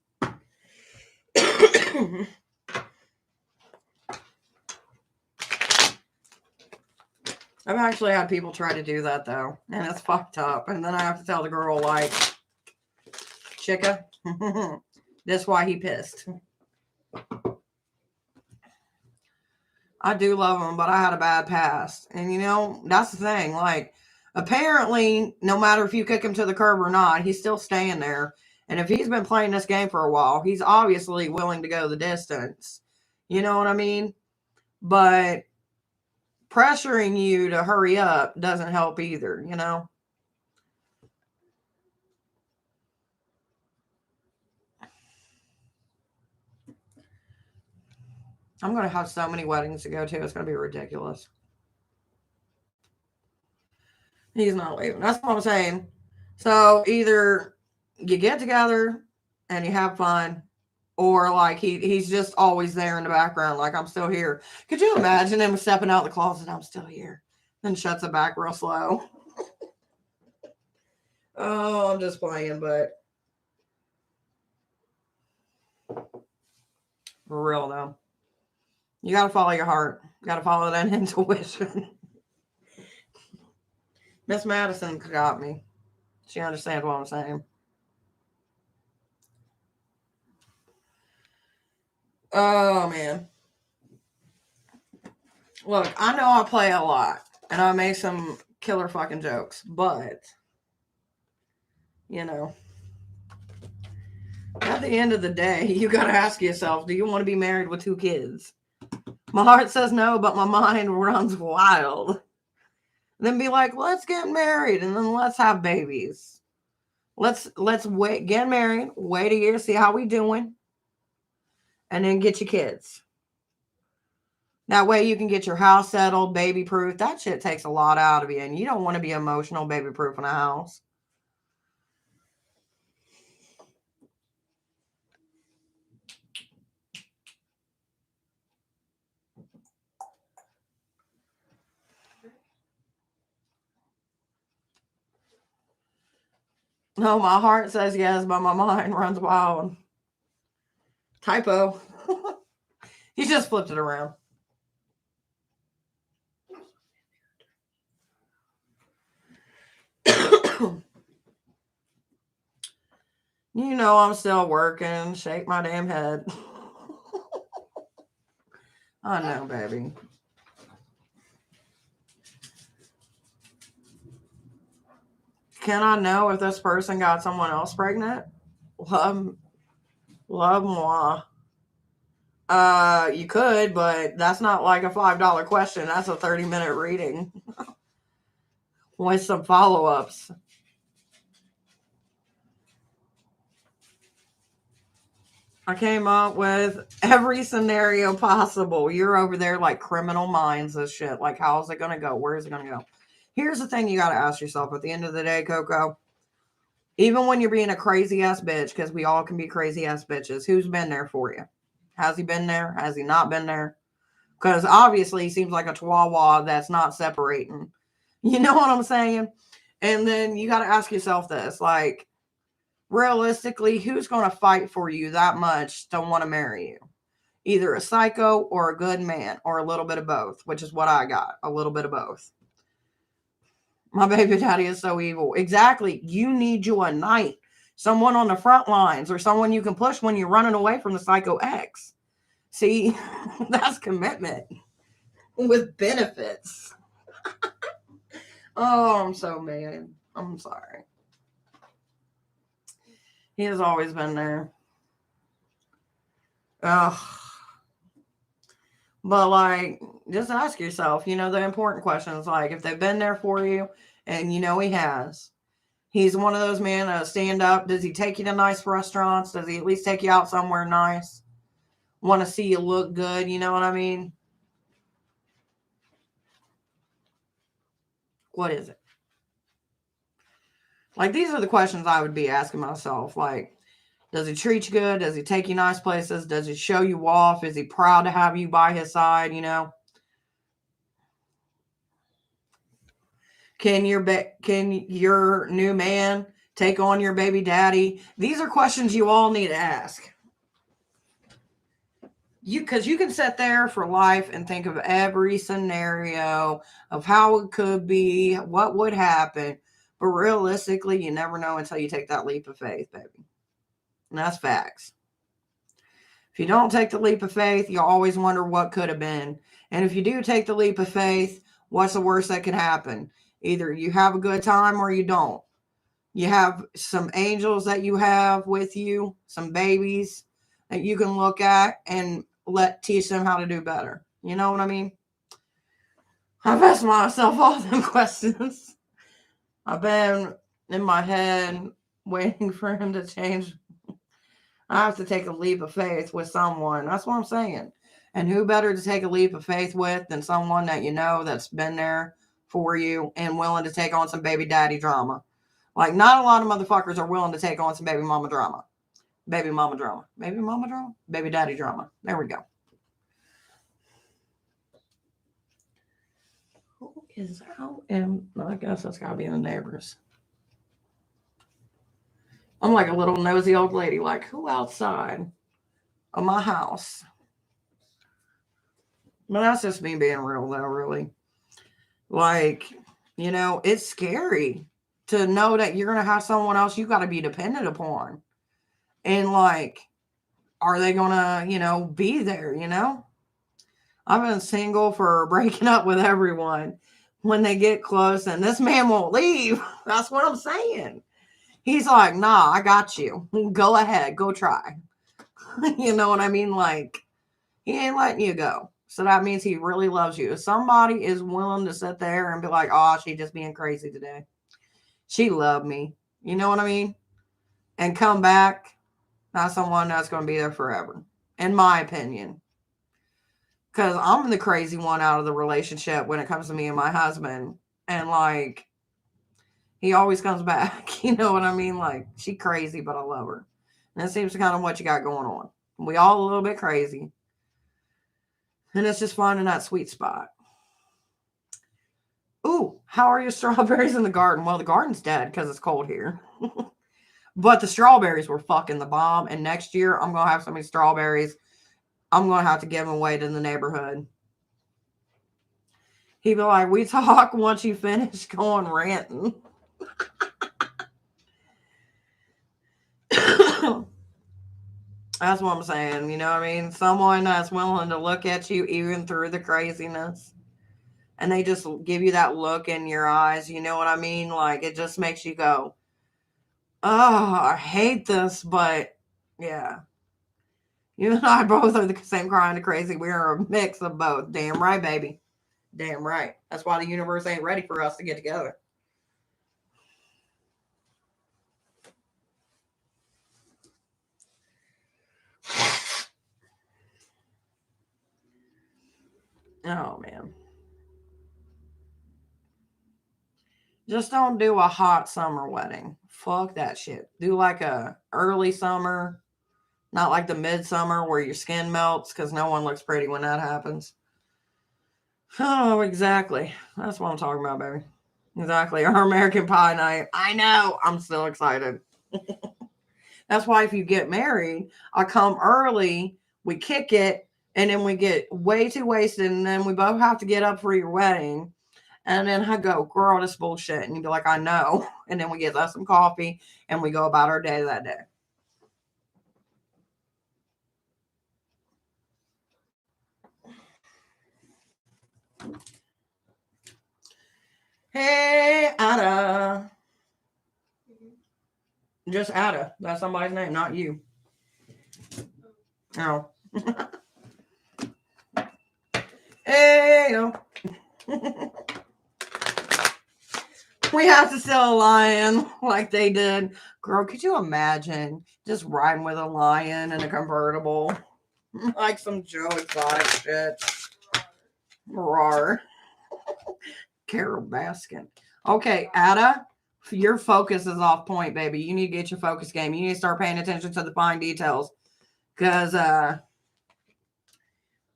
Speaker 1: I've actually had people try to do that, though. And it's fucked up. And then I have to tell the girl, like, Chicka, that's why he pissed. I do love him, but I had a bad past. And, you know, that's the thing. Like, apparently, no matter if you kick him to the curb or not, he's still staying there. And if he's been playing this game for a while, he's obviously willing to go the distance. You know what I mean? But pressuring you to hurry up doesn't help either, you know? I'm going to have so many weddings to go to. It's going to be ridiculous. He's not leaving. That's what I'm saying. So either you get together and you have fun, or like he's just always there in the background, like, I'm still here. Could you imagine him stepping out of the closet, I'm still here, then shuts it back real slow? Oh, I'm just playing, but for real though, you got to follow your heart. You got to follow that intuition. Miss Madison got me. She understands what I'm saying. Oh, man. Look, I know I play a lot, and I make some killer fucking jokes, but, you know, at the end of the day, you gotta ask yourself, do you want to be married with 2 kids? My heart says no, but my mind runs wild. And then be like, let's get married, and then let's have babies. Let's wait, get married, wait a year, see how we doing, and then get your kids. That way you can get your house settled, baby proof. That shit takes a lot out of you, and you don't want to be emotional baby proof in a house. No, my heart says yes, but my mind runs wild. Typo. He just flipped it around. You know I'm still working. Shake my damn head. I know, baby. Can I know if this person got someone else pregnant? Love moi. You could, but that's not like a $5 question. That's a 30-minute reading with some follow-ups. I came up with every scenario possible. You're over there like Criminal Minds and shit. Like, how is it going to go? Where is it going to go? Here's the thing you got to ask yourself at the end of the day, Coco. Even when you're being a crazy ass bitch, because we all can be crazy ass bitches, who's been there for you? Has he been there? Has he not been there? Because obviously he seems like a chihuahua that's not separating. You know what I'm saying? And then you got to ask yourself this, like, realistically, who's going to fight for you that much to want to marry you? Either a psycho or a good man, or a little bit of both, which is what I got. A little bit of both. My baby daddy is so evil. Exactly. You need you a knight. Someone on the front lines, or someone you can push when you're running away from the psycho ex. See, that's commitment with benefits. Oh, I'm so mad. I'm sorry. He has always been there. Ugh. But, like, just ask yourself, you know, the important questions, like, if they've been there for you, and you know he has. He's one of those men that stand up. Does he take you to nice restaurants? Does he at least take you out somewhere nice? Want to see you look good, you know what I mean? What is it? Like, these are the questions I would be asking myself. Like, does he treat you good? Does he take you nice places? Does he show you off? Is he proud to have you by his side, you know? Can your new man take on your baby daddy? These are questions you all need to ask. Because you can sit there for life and think of every scenario of how it could be, what would happen. But realistically, you never know until you take that leap of faith, baby. And that's facts. If you don't take the leap of faith, you always wonder what could have been. And if you do take the leap of faith, what's the worst that could happen? Either you have a good time or you don't. You have some angels that you have with you, some babies that you can look at and teach them how to do better. You know what I mean? I've asked myself all them questions. I've been in my head waiting for him to change. I have to take a leap of faith with someone. That's what I'm saying. And who better to take a leap of faith with than someone that you know that's been there for you and willing to take on some baby daddy drama. Like, not a lot of motherfuckers are willing to take on some baby mama drama. Baby mama drama. Baby mama drama? Baby daddy drama. There we go. Who is out? And I guess that's got to be the neighbors. I'm like a little nosy old lady. Like, who outside of my house? But that's just me being real, though, really. Like, you know, it's scary to know that you're going to have someone else you got to be dependent upon. And, like, are they going to, you know, be there, you know? I've been single for breaking up with everyone when they get close, and this man won't leave. That's what I'm saying. He's like, nah, I got you. Go ahead. Go try. You know what I mean? Like, he ain't letting you go. So that means he really loves you. If somebody is willing to sit there and be like, oh, she just being crazy today. She loved me. You know what I mean? And come back. That's someone that's going to be there forever. In my opinion. Because I'm the crazy one out of the relationship when it comes to me and my husband. And, like, he always comes back. You know what I mean? Like, she crazy, but I love her. And that seems kind of what you got going on. We all a little bit crazy. And it's just finding that sweet spot. Ooh, how are your strawberries in the garden? Well, the garden's dead because it's cold here. But the strawberries were fucking the bomb. And next year, I'm going to have so many strawberries. I'm going to have to give them away to the neighborhood. He'd be like, we talk once you finish going ranting. That's what I'm saying. You know what I mean? Someone that's willing to look at you even through the craziness. And they just give you that look in your eyes. You know what I mean? Like, it just makes you go, oh, I hate this. But, yeah. You and I both are the same kind of crazy. We're a mix of both. Damn right, baby. Damn right. That's why the universe ain't ready for us to get together. Oh, man. Just don't do a hot summer wedding. Fuck that shit. Do like a early summer, not like the midsummer where your skin melts because no one looks pretty when that happens. Oh, exactly. That's what I'm talking about, baby. Exactly. Our American Pie night. I know. I'm still excited. That's why if you get married, I come early, we kick it, and then we get way too wasted, and then we both have to get up for your wedding. And then I go, girl, this bullshit. And you'd be like, I know. And then we get us some coffee and we go about our day that day. Hey, Ada. Just Ada. That's somebody's name, not you. Oh. Hey, yo. We have to sell a lion like they did. Girl, could you imagine just riding with a lion in a convertible? Like some Joe Exotic shit. Roar. Carol Baskin. Okay, Ada, your focus is off point, baby. You need to get your focus game. You need to start paying attention to the fine details. Because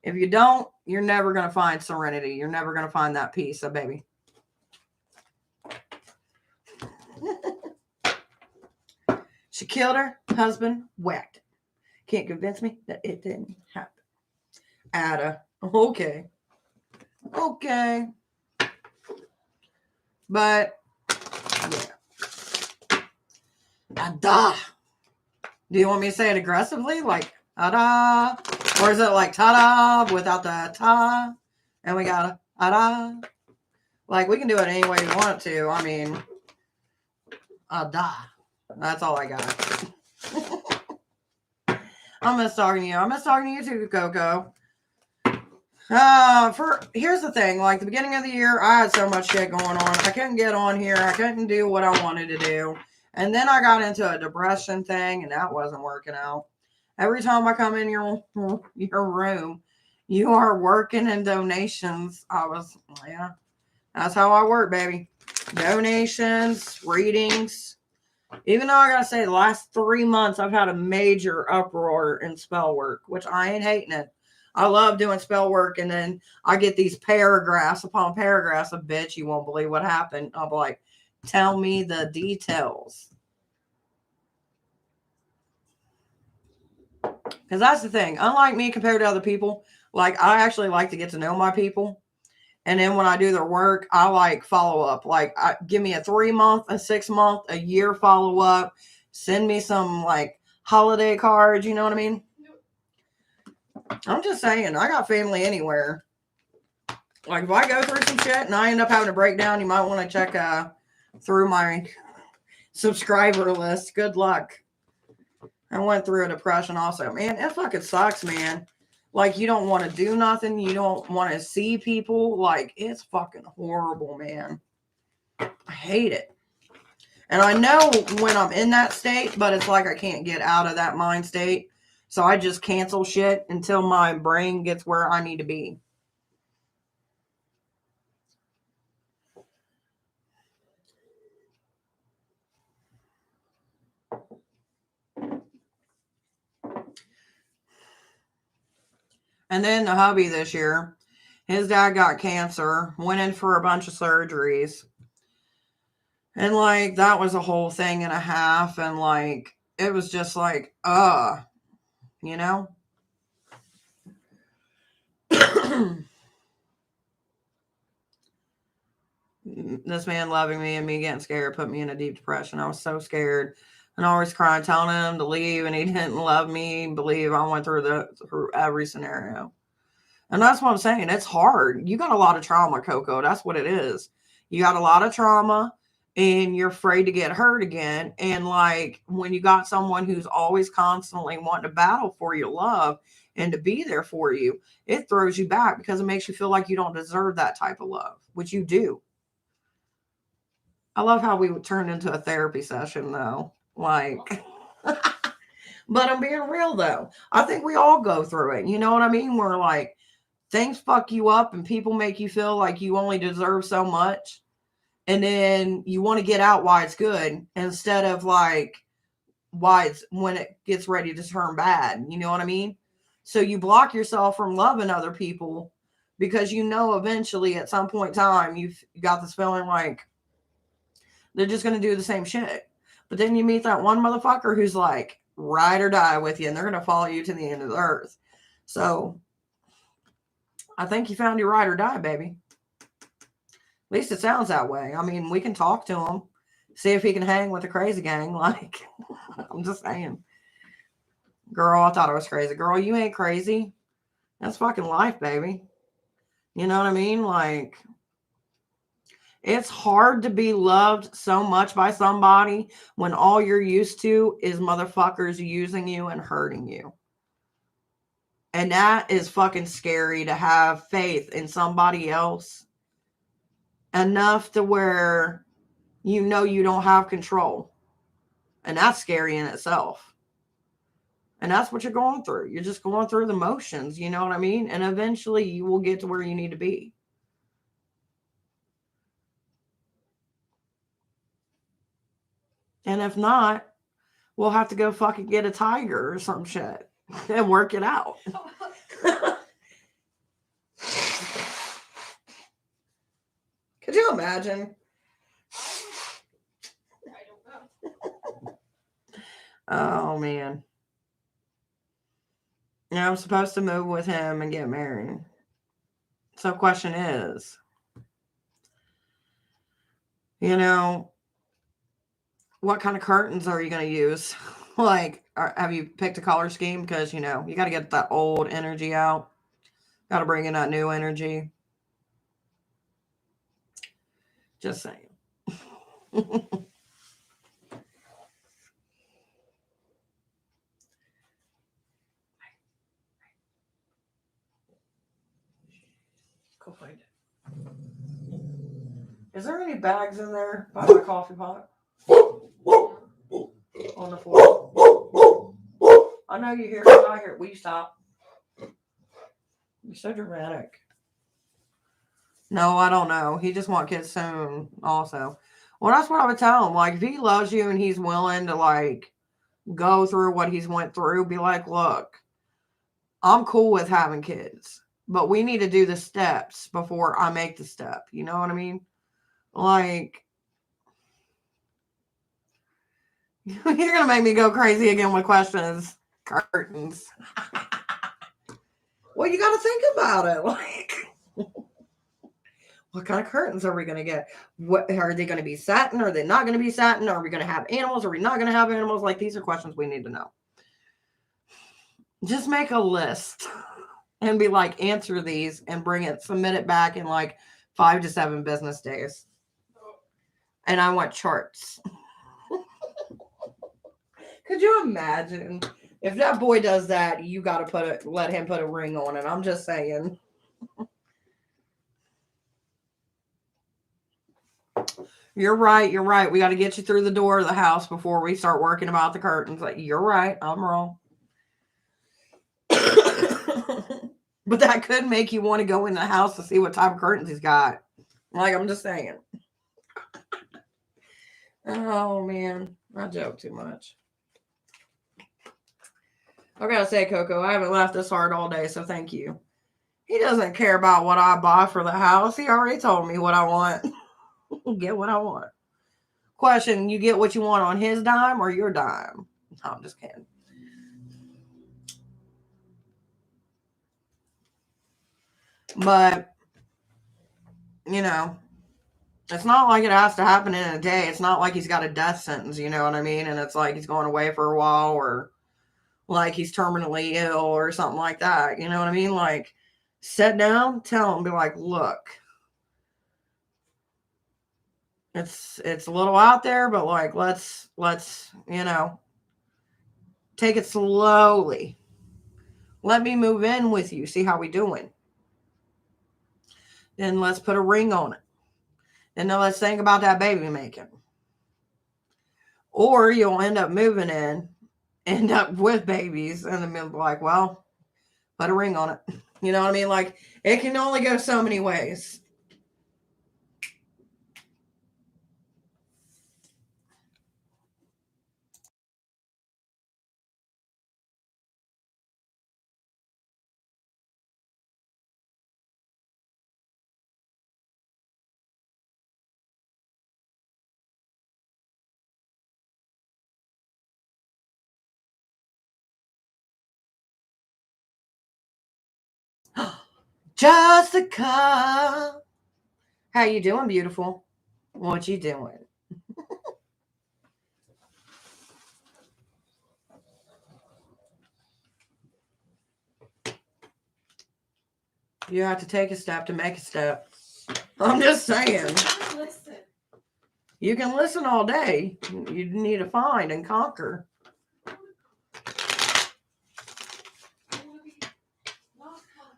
Speaker 1: if you don't, you're never going to find serenity. You're never going to find that peace, baby. She killed her husband, whacked. Can't convince me that it didn't happen. Ada. Okay. Okay. But, yeah. Ada. Do you want me to say it aggressively? Like, Ada? Or is it like ta-da without the ta? And we got a Ada. Like, we can do it any way you want to. I mean, Ada. That's all I got. I miss talking to you. I miss talking to you too, Coco. Here's the thing. Like the beginning of the year, I had so much shit going on. I couldn't get on here. I couldn't do what I wanted to do. And then I got into a depression thing, and that wasn't working out. Every time I come in your room, you are working in donations. Yeah, that's how I work, baby. Donations, readings. Even though I gotta say, the last 3 months, I've had a major uproar in spell work, which I ain't hating it. I love doing spell work, and then I get these paragraphs upon paragraphs of bitch, you won't believe what happened. I'll be like, tell me the details. Because that's the thing. Unlike me compared to other people, like I actually like to get to know my people. And then when I do their work, I like follow up. Like give me a 3 month, a 6 month, a year follow up. Send me some like holiday cards. You know what I mean? I'm just saying, I got family anywhere. Like if I go through some shit and I end up having a breakdown, you might want to check through my subscriber list. Good luck. I went through a depression also. Man, it fucking sucks, man. Like you don't want to do nothing. You don't want to see people. Like it's fucking horrible, man. I hate it. And I know when I'm in that state, but it's like I can't get out of that mind state. So I just cancel shit until my brain gets where I need to be. And then the hubby this year, his dad got cancer, went in for a bunch of surgeries. And like, that was a whole thing and a half. And like, it was just like, you know? This man loving me and me getting scared put me in a deep depression. I was so scared and always crying, telling him to leave, and he didn't love me. Believe I went through every scenario. And that's what I'm saying. It's hard. You got a lot of trauma, Coco. That's what it is. You got a lot of trauma and you're afraid to get hurt again. And like when you got someone who's always constantly wanting to battle for your love and to be there for you, it throws you back because it makes you feel like you don't deserve that type of love, which you do. I love how we turned into a therapy session though. Like, but I'm being real though. I think we all go through it. You know what I mean? We're like, things fuck you up and people make you feel like you only deserve so much. And then you want to get out why it's good instead of like why it's when it gets ready to turn bad. You know what I mean? So you block yourself from loving other people because you know eventually at some point in time you've got this feeling like they're just going to do the same shit. But then you meet that one motherfucker who's like ride or die with you, and they're going to follow you to the end of the earth. So I think you found your ride or die, baby. At least it sounds that way. I mean, we can talk to him, see if he can hang with the crazy gang. Like, I'm just saying. Girl, I thought I was crazy. Girl, you ain't crazy. That's fucking life, baby. You know what I mean? Like, it's hard to be loved so much by somebody when all you're used to is motherfuckers using you and hurting you. And that is fucking scary, to have faith in somebody else enough to where you know you don't have control. And that's scary in itself. And that's what you're going through. You're just going through the motions, you know what I mean? And eventually you will get to where you need to be. And if not, we'll have to go fucking get a tiger or some shit and work it out. Could you imagine?
Speaker 2: I don't know.
Speaker 1: Oh, man. Yeah, I'm supposed to move with him and get married. So question is, you know, what kind of curtains are you going to use? Like, have you picked a color scheme? Because, you know, you got to get that old energy out. Got to bring in that new energy. Just saying. Go find it. Is there any bags in there by the coffee pot? On the floor. I know you hear it. I hear it. Will you stop? You're so dramatic. No, I don't know. He just wants kids soon also. Well, that's what I would tell him. Like, if he loves you and he's willing to, like, go through what he's went through, be like, look, I'm cool with having kids, but we need to do the steps before I make the step. You know what I mean? Like, you're going to make me go crazy again with questions. Curtains. Well, you got to think about it. Like, what kind of curtains are we going to get? What are they going to be? Satin? Are they not going to be satin? Are we going to have animals? Are we not going to have animals? Like, these are questions we need to know. Just make a list and be like, answer these and bring it, submit it back in like 5 to 7 business days. And I want charts. Could you imagine if that boy does that? You got to let him put a ring on it. I'm just saying. You're right. You're right. We got to get you through the door of the house before we start working about the curtains. Like, you're right. I'm wrong. But that could make you want to go in the house to see what type of curtains he's got. Like, I'm just saying. Oh, man. I joke too much. I gotta say, Coco, I haven't laughed this hard all day, so thank you. He doesn't care about what I buy for the house. He already told me what I want. Get what I want. Question, you get what you want on his dime or your dime? No, I'm just kidding. But, you know, it's not like it has to happen in a day. It's not like he's got a death sentence, you know what I mean? And it's like he's going away for a while, or like he's terminally ill or something like that. You know what I mean? Like, sit down, tell him, be like, look, it's a little out there, but like, let's, you know, take it slowly. Let me move in with you. See how we doing. Then let's put a ring on it. And then let's think about that baby making. Or you'll end up moving in, end up with babies, and then be like, well, put a ring on it. You know what I mean? Like, it can only go so many ways. Just a cup. How you doing, beautiful? What you doing? You have to take a step to make a step. I'm just saying.
Speaker 2: Listen.
Speaker 1: You can listen all day. You need to find and conquer.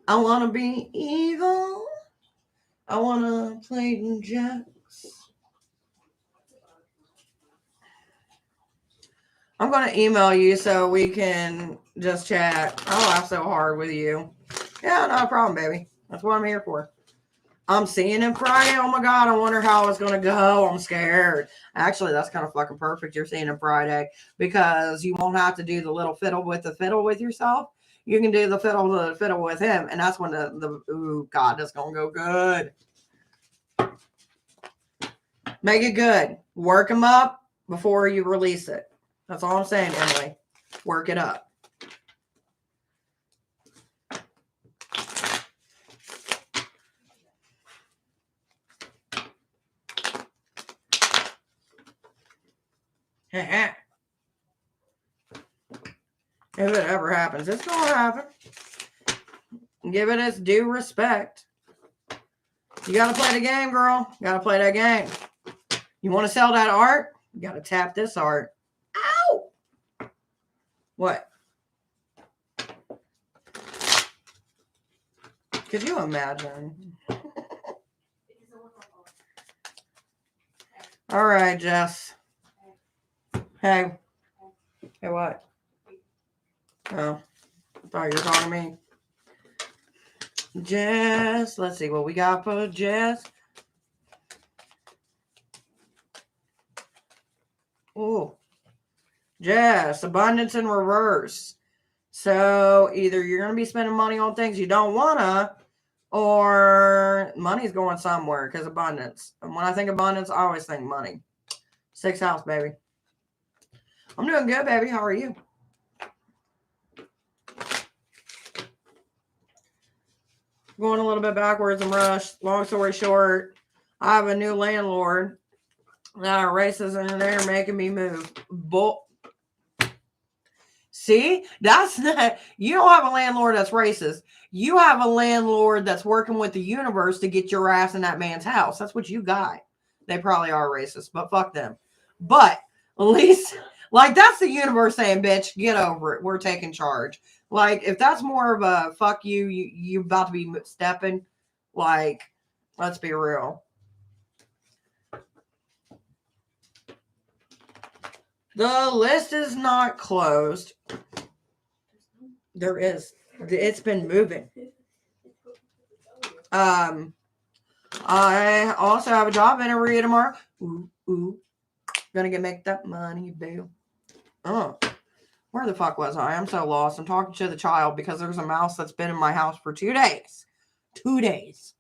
Speaker 1: I want to be evil. I want to play in jacks. I'm going to email you so we can just chat. I'll laugh so hard with you. Yeah, no problem, baby. That's what I'm here for. I'm seeing him Friday. Oh my God, I wonder how it's going to go. I'm scared. Actually, that's kind of fucking perfect. You're seeing him Friday because you won't have to do the little fiddle with yourself. You can do the fiddle with him. And that's when ooh, God, that's going to go good. Make it good. Work him up before you release it. That's all I'm saying, Emily. Work it up. If it ever happens, it's going to happen. Give it its due respect. You got to play the game, girl. You got to play that game. You want to sell that art? You got to tap this art. Ow! What? Could you imagine? All right, Jess. Hey. Hey, what? Oh, I thought you were talking to me. Jess. Let's see what we got for Jess. Ooh. Jess, abundance in reverse. So either you're going to be spending money on things you don't want to, or money's going somewhere because abundance. And when I think abundance, I always think money. 6th house, baby. I'm doing good, baby. How are you? Going a little bit backwards and rushed. Long story short, I have a new landlord that are racist and they're making me move. See, that's not, you don't have a landlord that's racist. You have a landlord that's working with the universe to get your ass in that man's house. That's what you got. They probably are racist, but fuck them. But at least, like, that's the universe saying, bitch, get over it. We're taking charge. Like, if that's more of a fuck you about to be stepping, like, let's be real. The list is not closed. There is. It's been moving. I also have a job interview tomorrow. Ooh. Gonna make that money, boo. Oh, where the fuck was I? I'm so lost. I'm talking to the child because there's a mouse that's been in my house for 2 days. 2 days.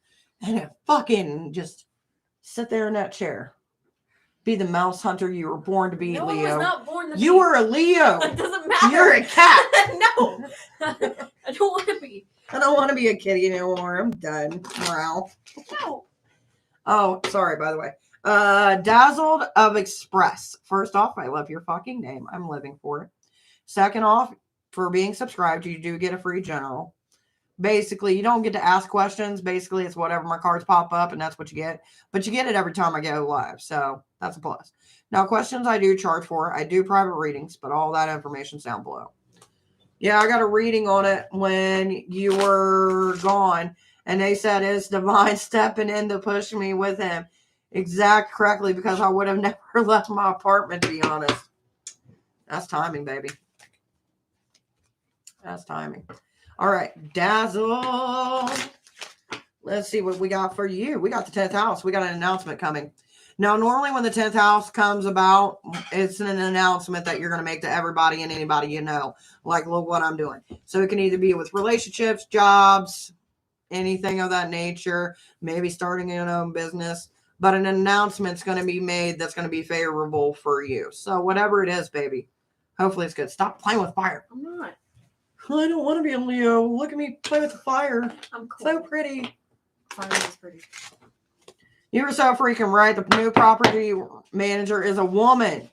Speaker 1: And it fucking just sit there in that chair. Be the mouse hunter you were born to be,
Speaker 2: no,
Speaker 1: Leo.
Speaker 2: I was not born to be.
Speaker 1: You were a Leo.
Speaker 2: It doesn't matter.
Speaker 1: You're a cat.
Speaker 2: No. I don't want to be.
Speaker 1: I don't want to be a kitty anymore. I'm done. Morale.
Speaker 2: No.
Speaker 1: Oh, sorry, by the way. Dazzled of Express. First off, I love your fucking name. I'm living for it. Second off, for being subscribed, you do get a free general. Basically, you don't get to ask questions. Basically, it's whatever my cards pop up, and that's what you get. But you get it every time I go live, so that's a plus. Now, questions I do charge for. I do private readings, but all that information's down below. Yeah, I got a reading on it when you were gone, and they said it's divine stepping in to push me with him. Correctly, because I would have never left my apartment, to be honest. That's timing, baby. That's timing. All right, Dazzle. Let's see what we got for you. We got the 10th house. We got an announcement coming. Now, normally when the 10th house comes about, it's an announcement that you're going to make to everybody and anybody you know. Like, look what I'm doing. So it can either be with relationships, jobs, anything of that nature, maybe starting your own business. But an announcement's going to be made that's going to be favorable for you. So whatever it is, baby, hopefully it's good. Stop playing with fire.
Speaker 2: I'm not.
Speaker 1: I don't want to be a Leo. Look at me play with the fire.
Speaker 2: I'm cool.
Speaker 1: So pretty.
Speaker 2: Fire is pretty.
Speaker 1: You were so freaking right. The new property manager is a woman.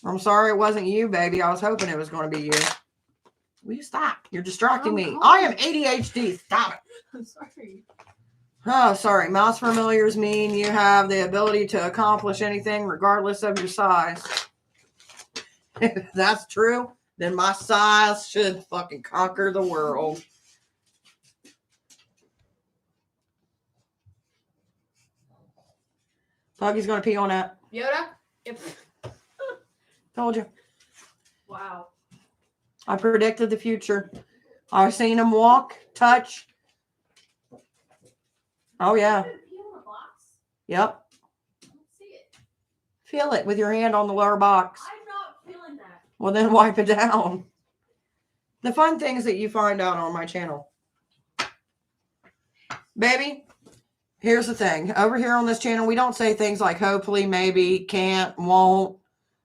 Speaker 1: I'm sorry it wasn't you, baby. I was hoping it was going to be you. Will you stop? You're distracting me. I am ADHD. Stop it.
Speaker 2: I'm sorry.
Speaker 1: Oh, sorry. Mouse familiars mean you have the ability to accomplish anything regardless of your size. If that's true, then my size should fucking conquer the world. Puggy's gonna pee on that.
Speaker 2: Yoda? Yep.
Speaker 1: Told you.
Speaker 2: Wow.
Speaker 1: I predicted the future. I've seen him walk, touch. Oh, yeah.
Speaker 2: Pee on the box?
Speaker 1: Yep.
Speaker 2: I don't see it.
Speaker 1: Feel it with your hand on the lower box.
Speaker 2: I'm not feeling that.
Speaker 1: Well, then wipe it down. The fun things that you find out on my channel. Baby, here's the thing. Over here on this channel, we don't say things like hopefully, maybe, can't, won't,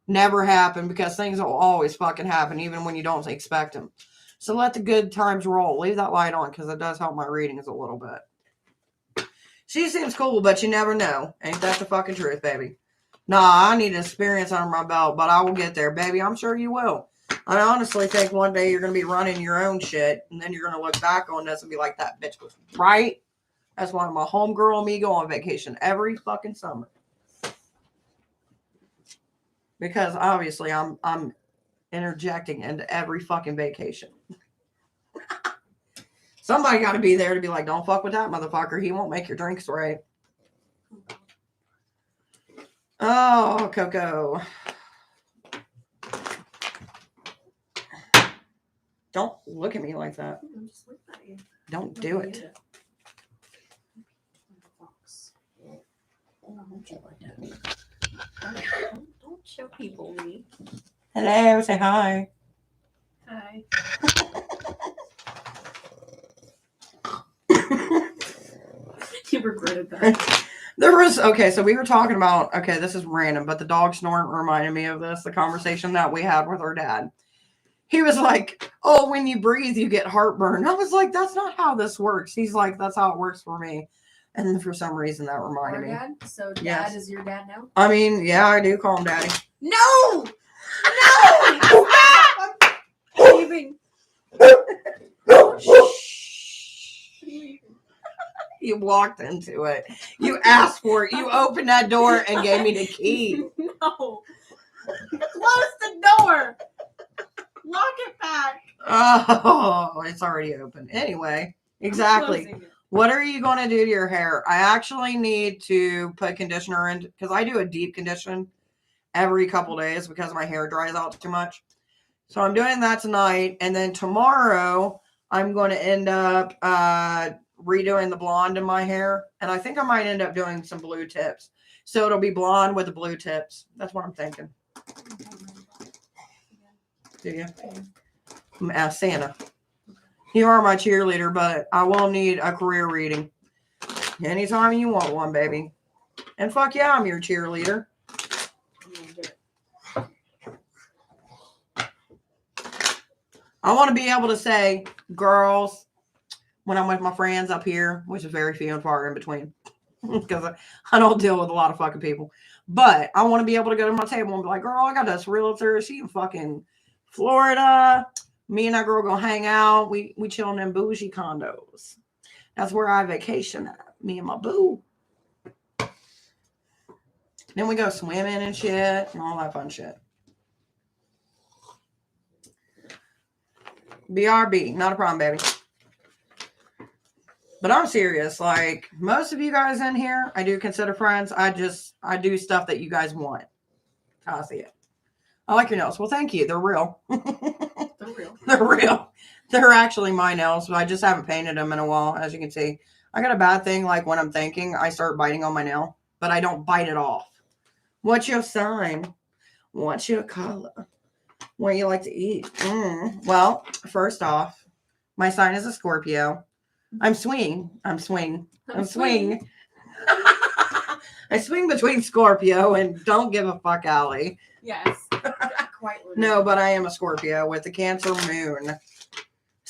Speaker 1: never happen, because things will always fucking happen, even when you don't expect them. So let the good times roll. Leave that light on, because it does help my readings a little bit. She seems cool, but you never know. Ain't that the fucking truth, baby? Nah, I need experience under my belt, but I will get there, baby. I'm sure you will. I honestly think one day you're going to be running your own shit, and then you're going to look back on this and be like, that bitch was right. That's why my homegirl and me go on vacation every fucking summer. Because obviously I'm interjecting into every fucking vacation. Somebody got to be there to be like, don't fuck with that motherfucker. He won't make your drinks right. Oh, Coco. Don't look at me like that.
Speaker 2: I'm just looking at you.
Speaker 1: Don't do it.
Speaker 2: Don't show people me.
Speaker 1: Hello, say hi.
Speaker 2: Hi. You regretted that.
Speaker 1: There was, okay, so we were talking about, okay, this is random, but the dog snoring reminded me of this, the conversation that we had with our dad. He was like, oh, when you breathe, you get heartburn. I was like, that's not how this works. He's like, that's how it works for me. And for some reason, that reminded me.
Speaker 2: Dad? So dad
Speaker 1: Yes.
Speaker 2: is your dad now?
Speaker 1: I mean, yeah, I do call him daddy.
Speaker 2: No! No! Stop! I'm leaving.
Speaker 1: You walked into it. You asked for it. You opened that door and gave me the key.
Speaker 2: No. Close the door. Lock it back.
Speaker 1: Oh, it's already open. Anyway, exactly. What are you going to do to your hair? I actually need to put conditioner in because I do a deep condition every couple days because my hair dries out too much. So I'm doing that tonight. And then tomorrow I'm going to end up redoing the blonde in my hair. And I think I might end up doing some blue tips. So it'll be blonde with the blue tips. That's what I'm thinking. Do you? Ask Santa. You are my cheerleader, but I will need a career reading. Anytime you want one, baby. And fuck yeah, I'm your cheerleader. I want to be able to say, girls, when I'm with my friends up here, which is very few and far in between, because I don't deal with a lot of fucking people. But I want to be able to go to my table and be like, girl, I got this realtor. She in fucking Florida. Me and that girl gonna hang out. We chill in them bougie condos. That's where I vacation at. Me and my boo. Then we go swimming and shit and all that fun shit. BRB, not a problem, baby. But I'm serious. Like most of you guys in here, I do consider friends. I do stuff that you guys want. I see it. I like your nails. Well, thank you. They're real.
Speaker 2: They're real.
Speaker 1: They're real. They're actually my nails, but I just haven't painted them in a while. As you can see, I got a bad thing. Like when I'm thinking, I start biting on my nail, but I don't bite it off. What's your sign? What's your color? What do you like to eat? Well, first off, my sign is a Scorpio. I'm swing. I swing between Scorpio and don't give a fuck, Allie.
Speaker 2: Yes. Quite literally.
Speaker 1: No, but I am a Scorpio with a Cancer moon.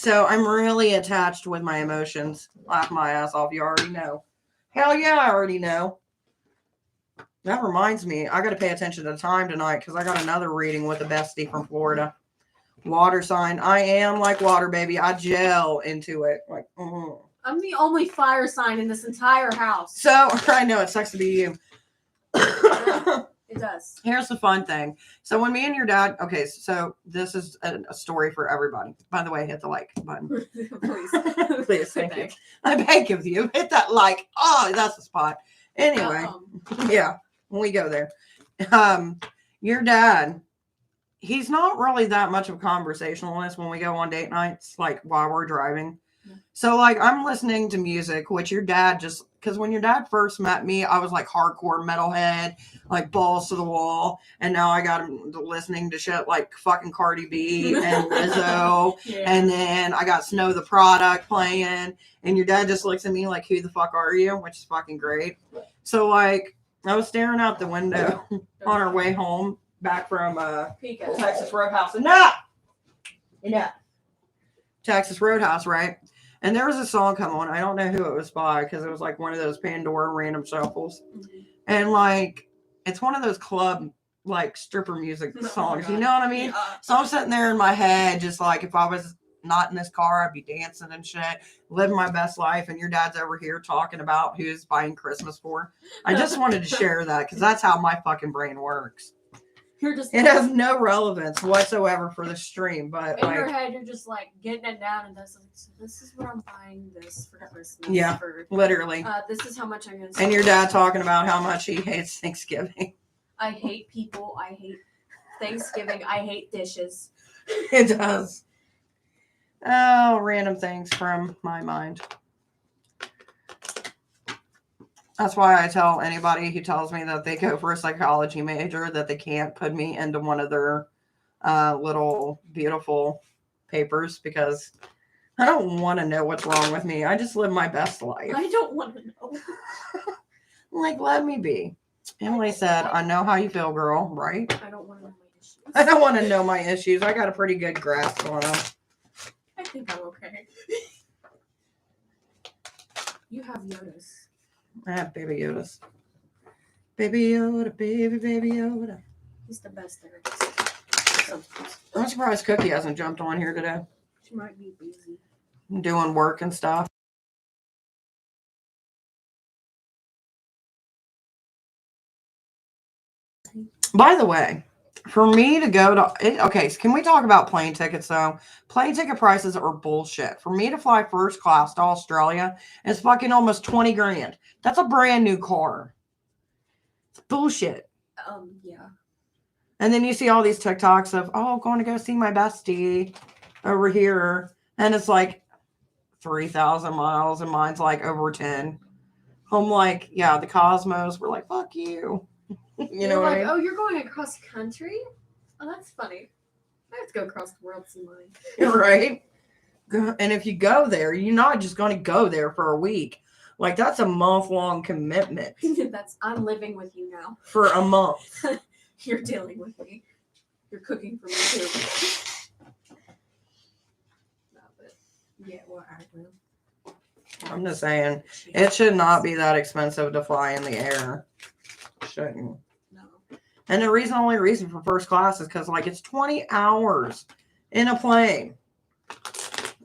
Speaker 1: So I'm really attached with my emotions. Laugh my ass off. You already know. Hell yeah, I already know. That reminds me, I got to pay attention to the time tonight because I got another reading with a bestie from Florida. Water sign. I am like water, baby. I gel into it. Like,
Speaker 2: I'm the only fire sign in this entire house.
Speaker 1: So, I know it sucks to be you.
Speaker 2: It does.
Speaker 1: Here's the fun thing. So when me and your dad, okay, so this is a story for everybody. By the way, hit the like button.
Speaker 2: Please.
Speaker 1: Please, thank you. I beg of you, hit that like. Oh, that's the spot. Anyway, yeah, when we go there. Your dad, he's not really that much of a conversationalist when we go on date nights, like while we're driving. So, like, I'm listening to music, which your dad just, because when your dad first met me, I was like hardcore metalhead, like balls to the wall. And now I got him listening to shit like fucking Cardi B and Rizzo. And then I got Snow the Product playing. And your dad just looks at me like, who the fuck are you? Which is fucking great. So, like, I was staring out the window on our way home back from Texas Roadhouse. Enough! Texas Roadhouse, right? And there was a song come on. I don't know who it was by because it was like one of those Pandora random shuffles. Mm-hmm. And like, it's one of those club, like stripper music songs. You know what I mean? Yeah. So I'm sitting there in my head, just like if I was not in this car, I'd be dancing and shit, living my best life. And your dad's over here talking about who's buying Christmas for. I just wanted to share that because that's how my fucking brain works. It has no relevance whatsoever for the stream, but
Speaker 2: in your head, you're just like getting it down, and this is what I'm buying this for Christmas.
Speaker 1: Yeah, literally.
Speaker 2: This is how much I'm gonna.
Speaker 1: And your dad talking about how much he hates Thanksgiving.
Speaker 2: I hate people. I hate Thanksgiving. I hate dishes.
Speaker 1: It does. Oh, random things from my mind. That's why I tell anybody who tells me that they go for a psychology major that they can't put me into one of their little beautiful papers because I don't want to know what's wrong with me. I just live my best life.
Speaker 2: I don't want to know.
Speaker 1: Like, let me be. Emily said, I know how you feel, girl, right?
Speaker 2: I don't want to know my issues.
Speaker 1: I don't want to know my issues. I got a pretty good grasp on them.
Speaker 2: I think I'm okay. You have Yodas.
Speaker 1: I have Baby Yodas. Baby Yoda, baby Yoda.
Speaker 2: He's the best there.
Speaker 1: I'm surprised Cookie hasn't jumped on here today.
Speaker 2: She might be busy.
Speaker 1: Doing work and stuff. By the way, for me to go to... Okay, so can we talk about plane tickets, though? Plane ticket prices are bullshit. For me to fly first class to Australia, it's fucking almost 20 grand. That's a brand new car. It's bullshit.
Speaker 2: Yeah.
Speaker 1: And then you see all these TikToks of, going to go see my bestie over here. And it's like 3,000 miles and mine's like over 10. I'm like, yeah, the Cosmos were like, fuck you. You know what I mean?
Speaker 2: Oh, you're going across country? Oh, that's funny. I have to go across the world to see mine.
Speaker 1: Right? And if you go there, you're not just going to go there for a week. Like, that's a month-long commitment.
Speaker 2: I'm living with you now.
Speaker 1: For a month.
Speaker 2: You're dealing with me. You're cooking for me, too. No, but, yeah, well, I will.
Speaker 1: I'm just saying, it should not be that expensive to fly in the air. Shouldn't.
Speaker 2: No.
Speaker 1: And the only reason for first class is because, like, it's 20 hours in a plane.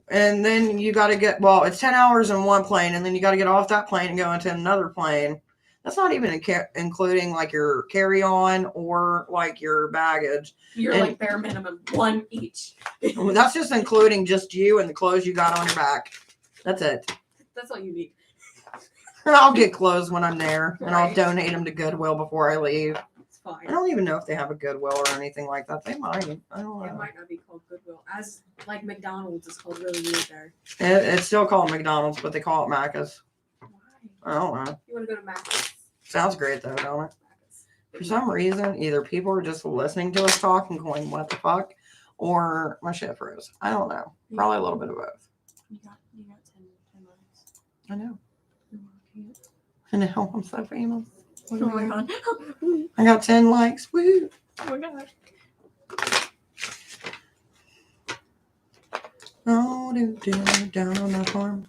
Speaker 1: And then you got to it's 10 hours in one plane, and then you got to get off that plane and go into another plane. That's not even including, like, your carry-on or, like, your baggage.
Speaker 2: You're like bare minimum, one each.
Speaker 1: That's just including just you and the clothes you got on your back. That's it.
Speaker 2: That's all you need.
Speaker 1: I'll get clothes when I'm there, and I'll donate them to Goodwill before I leave.
Speaker 2: It's fine.
Speaker 1: I don't even know if they have a Goodwill or anything like that. They might. I don't know.
Speaker 2: It might not be called Goodwill. As like McDonald's is called really weird there.
Speaker 1: It's still called McDonald's, but they call it Macca's.
Speaker 2: Why?
Speaker 1: I don't know.
Speaker 2: You want to go to Macca's?
Speaker 1: Sounds great though, don't it?
Speaker 2: Macca's.
Speaker 1: For some reason, either people are just listening to us talk and going, "What the fuck," or my shit froze. I don't know. Probably a little bit of both.
Speaker 2: You got 10 minutes.
Speaker 1: I know. I know. I'm so famous.
Speaker 2: Oh my god.
Speaker 1: I got 10 likes. Woo!
Speaker 2: Oh my god.
Speaker 1: Oh, Down on the farm.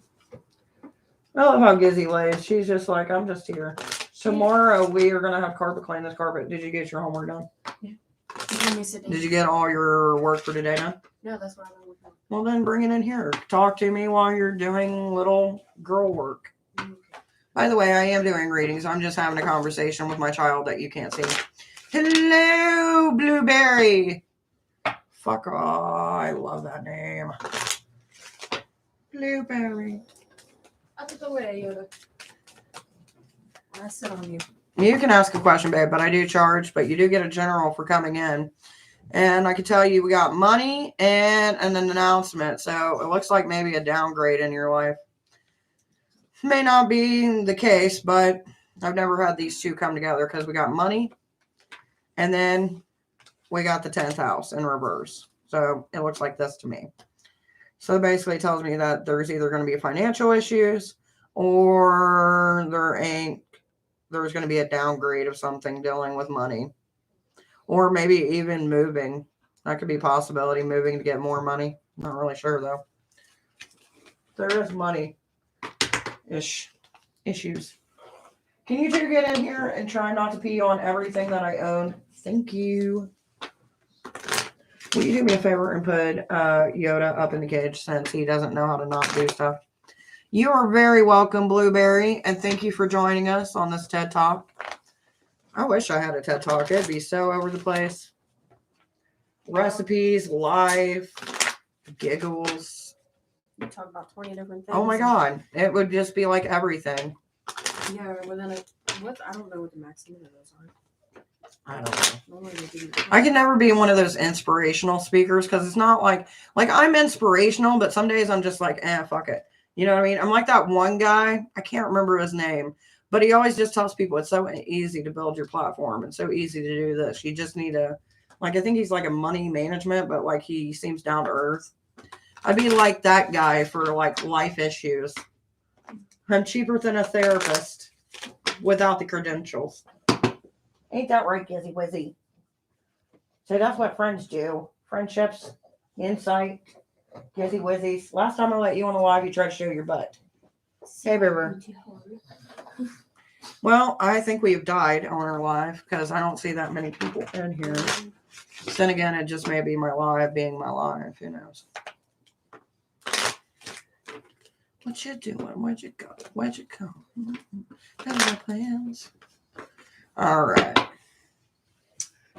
Speaker 1: I love how Gizzy lays. She's just like, I'm just here. Tomorrow we are going to have carpet clean this carpet. Did you get your homework done?
Speaker 2: Yeah. Did
Speaker 1: you get all your work for today done?
Speaker 2: No, that's what I'm working on.
Speaker 1: Well, then bring it in here. Talk to me while you're doing little girl work.
Speaker 2: Okay.
Speaker 1: By the way, I am doing readings. I'm just having a conversation with my child that you can't see. Hello, Blueberry. Fuck off. I love that name. Blueberry.
Speaker 2: Out of the way, Yoda. I sit on you.
Speaker 1: You can ask a question, babe, but I do charge, but you do get a general for coming in. And I can tell you we got money and an announcement. So it looks like maybe a downgrade in your life. May not be the case, but I've never had these two come together because we got money and then we got the 10th house in reverse. So it looks like this to me. So basically it tells me that there's either going to be financial issues or there's going to be a downgrade of something dealing with money. Or maybe even moving. That could be a possibility, moving to get more money. Not really sure, though. There is money-ish issues. Can you two get in here and try not to pee on everything that I own? Thank you. Will you do me a favor and put Yoda up in the cage since he doesn't know how to not do stuff? You are very welcome, Blueberry, and thank you for joining us on this TED Talk. I wish I had a TED Talk. It'd be so over the place. Recipes, life, giggles.
Speaker 2: You talk about 20 different things.
Speaker 1: Oh my God. It would just be like everything.
Speaker 2: Yeah, within I don't know what the maximum of those are.
Speaker 1: I don't know. I can never be one of those inspirational speakers because it's not like I'm inspirational, but some days I'm just like, fuck it. You know what I mean? I'm like that one guy. I can't remember his name. But he always just tells people it's so easy to build your platform and so easy to do this. You just need to, I think he's like a money management, but like he seems down to earth. I'd be like that guy for like life issues. I'm cheaper than a therapist without the credentials. Ain't that right, Gizzy Wizzy? So that's what friends do. Friendships, insight, Gizzy Wizzies. Last time I let you on the live, you tried to show your butt. Hey, River. Well, I think we've died on our live because I don't see that many people in here. Then again, it just may be my live being my live. Who knows? What you doing? Where'd you go? Where'd you go? Got no plans. All right.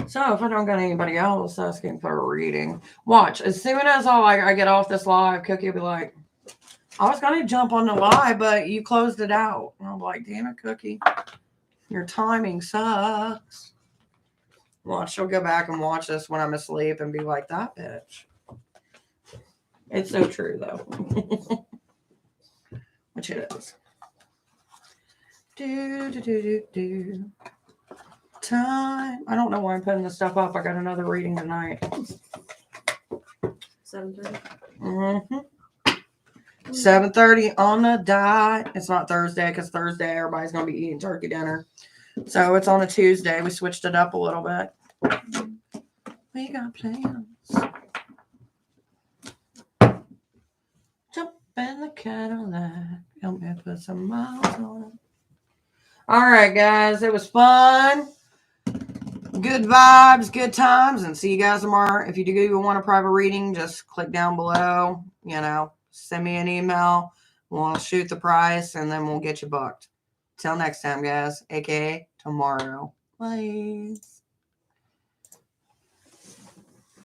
Speaker 1: So if I don't got anybody else asking for a reading, watch. As soon as I get off this live, Cookie will be like, I was going to jump on the live, but you closed it out. And I'm like, damn it, Cookie. Your timing sucks. Watch, she'll go back and watch this when I'm asleep and be like, that bitch. It's so true, though. Which it is. Do. Time. I don't know why I'm putting this stuff up. I got another reading tonight.
Speaker 2: 7:30.
Speaker 1: Mm-hmm. 7:30 on the dot. It's not Thursday because Thursday everybody's going to be eating turkey dinner. So it's on a Tuesday. We switched it up a little bit. We got plans. Jump in the Cadillac. Help me put some miles on it. All right, guys. It was fun. Good vibes, good times, and see you guys tomorrow. If you do want a private reading, just click down below. Send me an email. We'll shoot the price, and then we'll get you booked. Till next time, guys, aka tomorrow. Bye.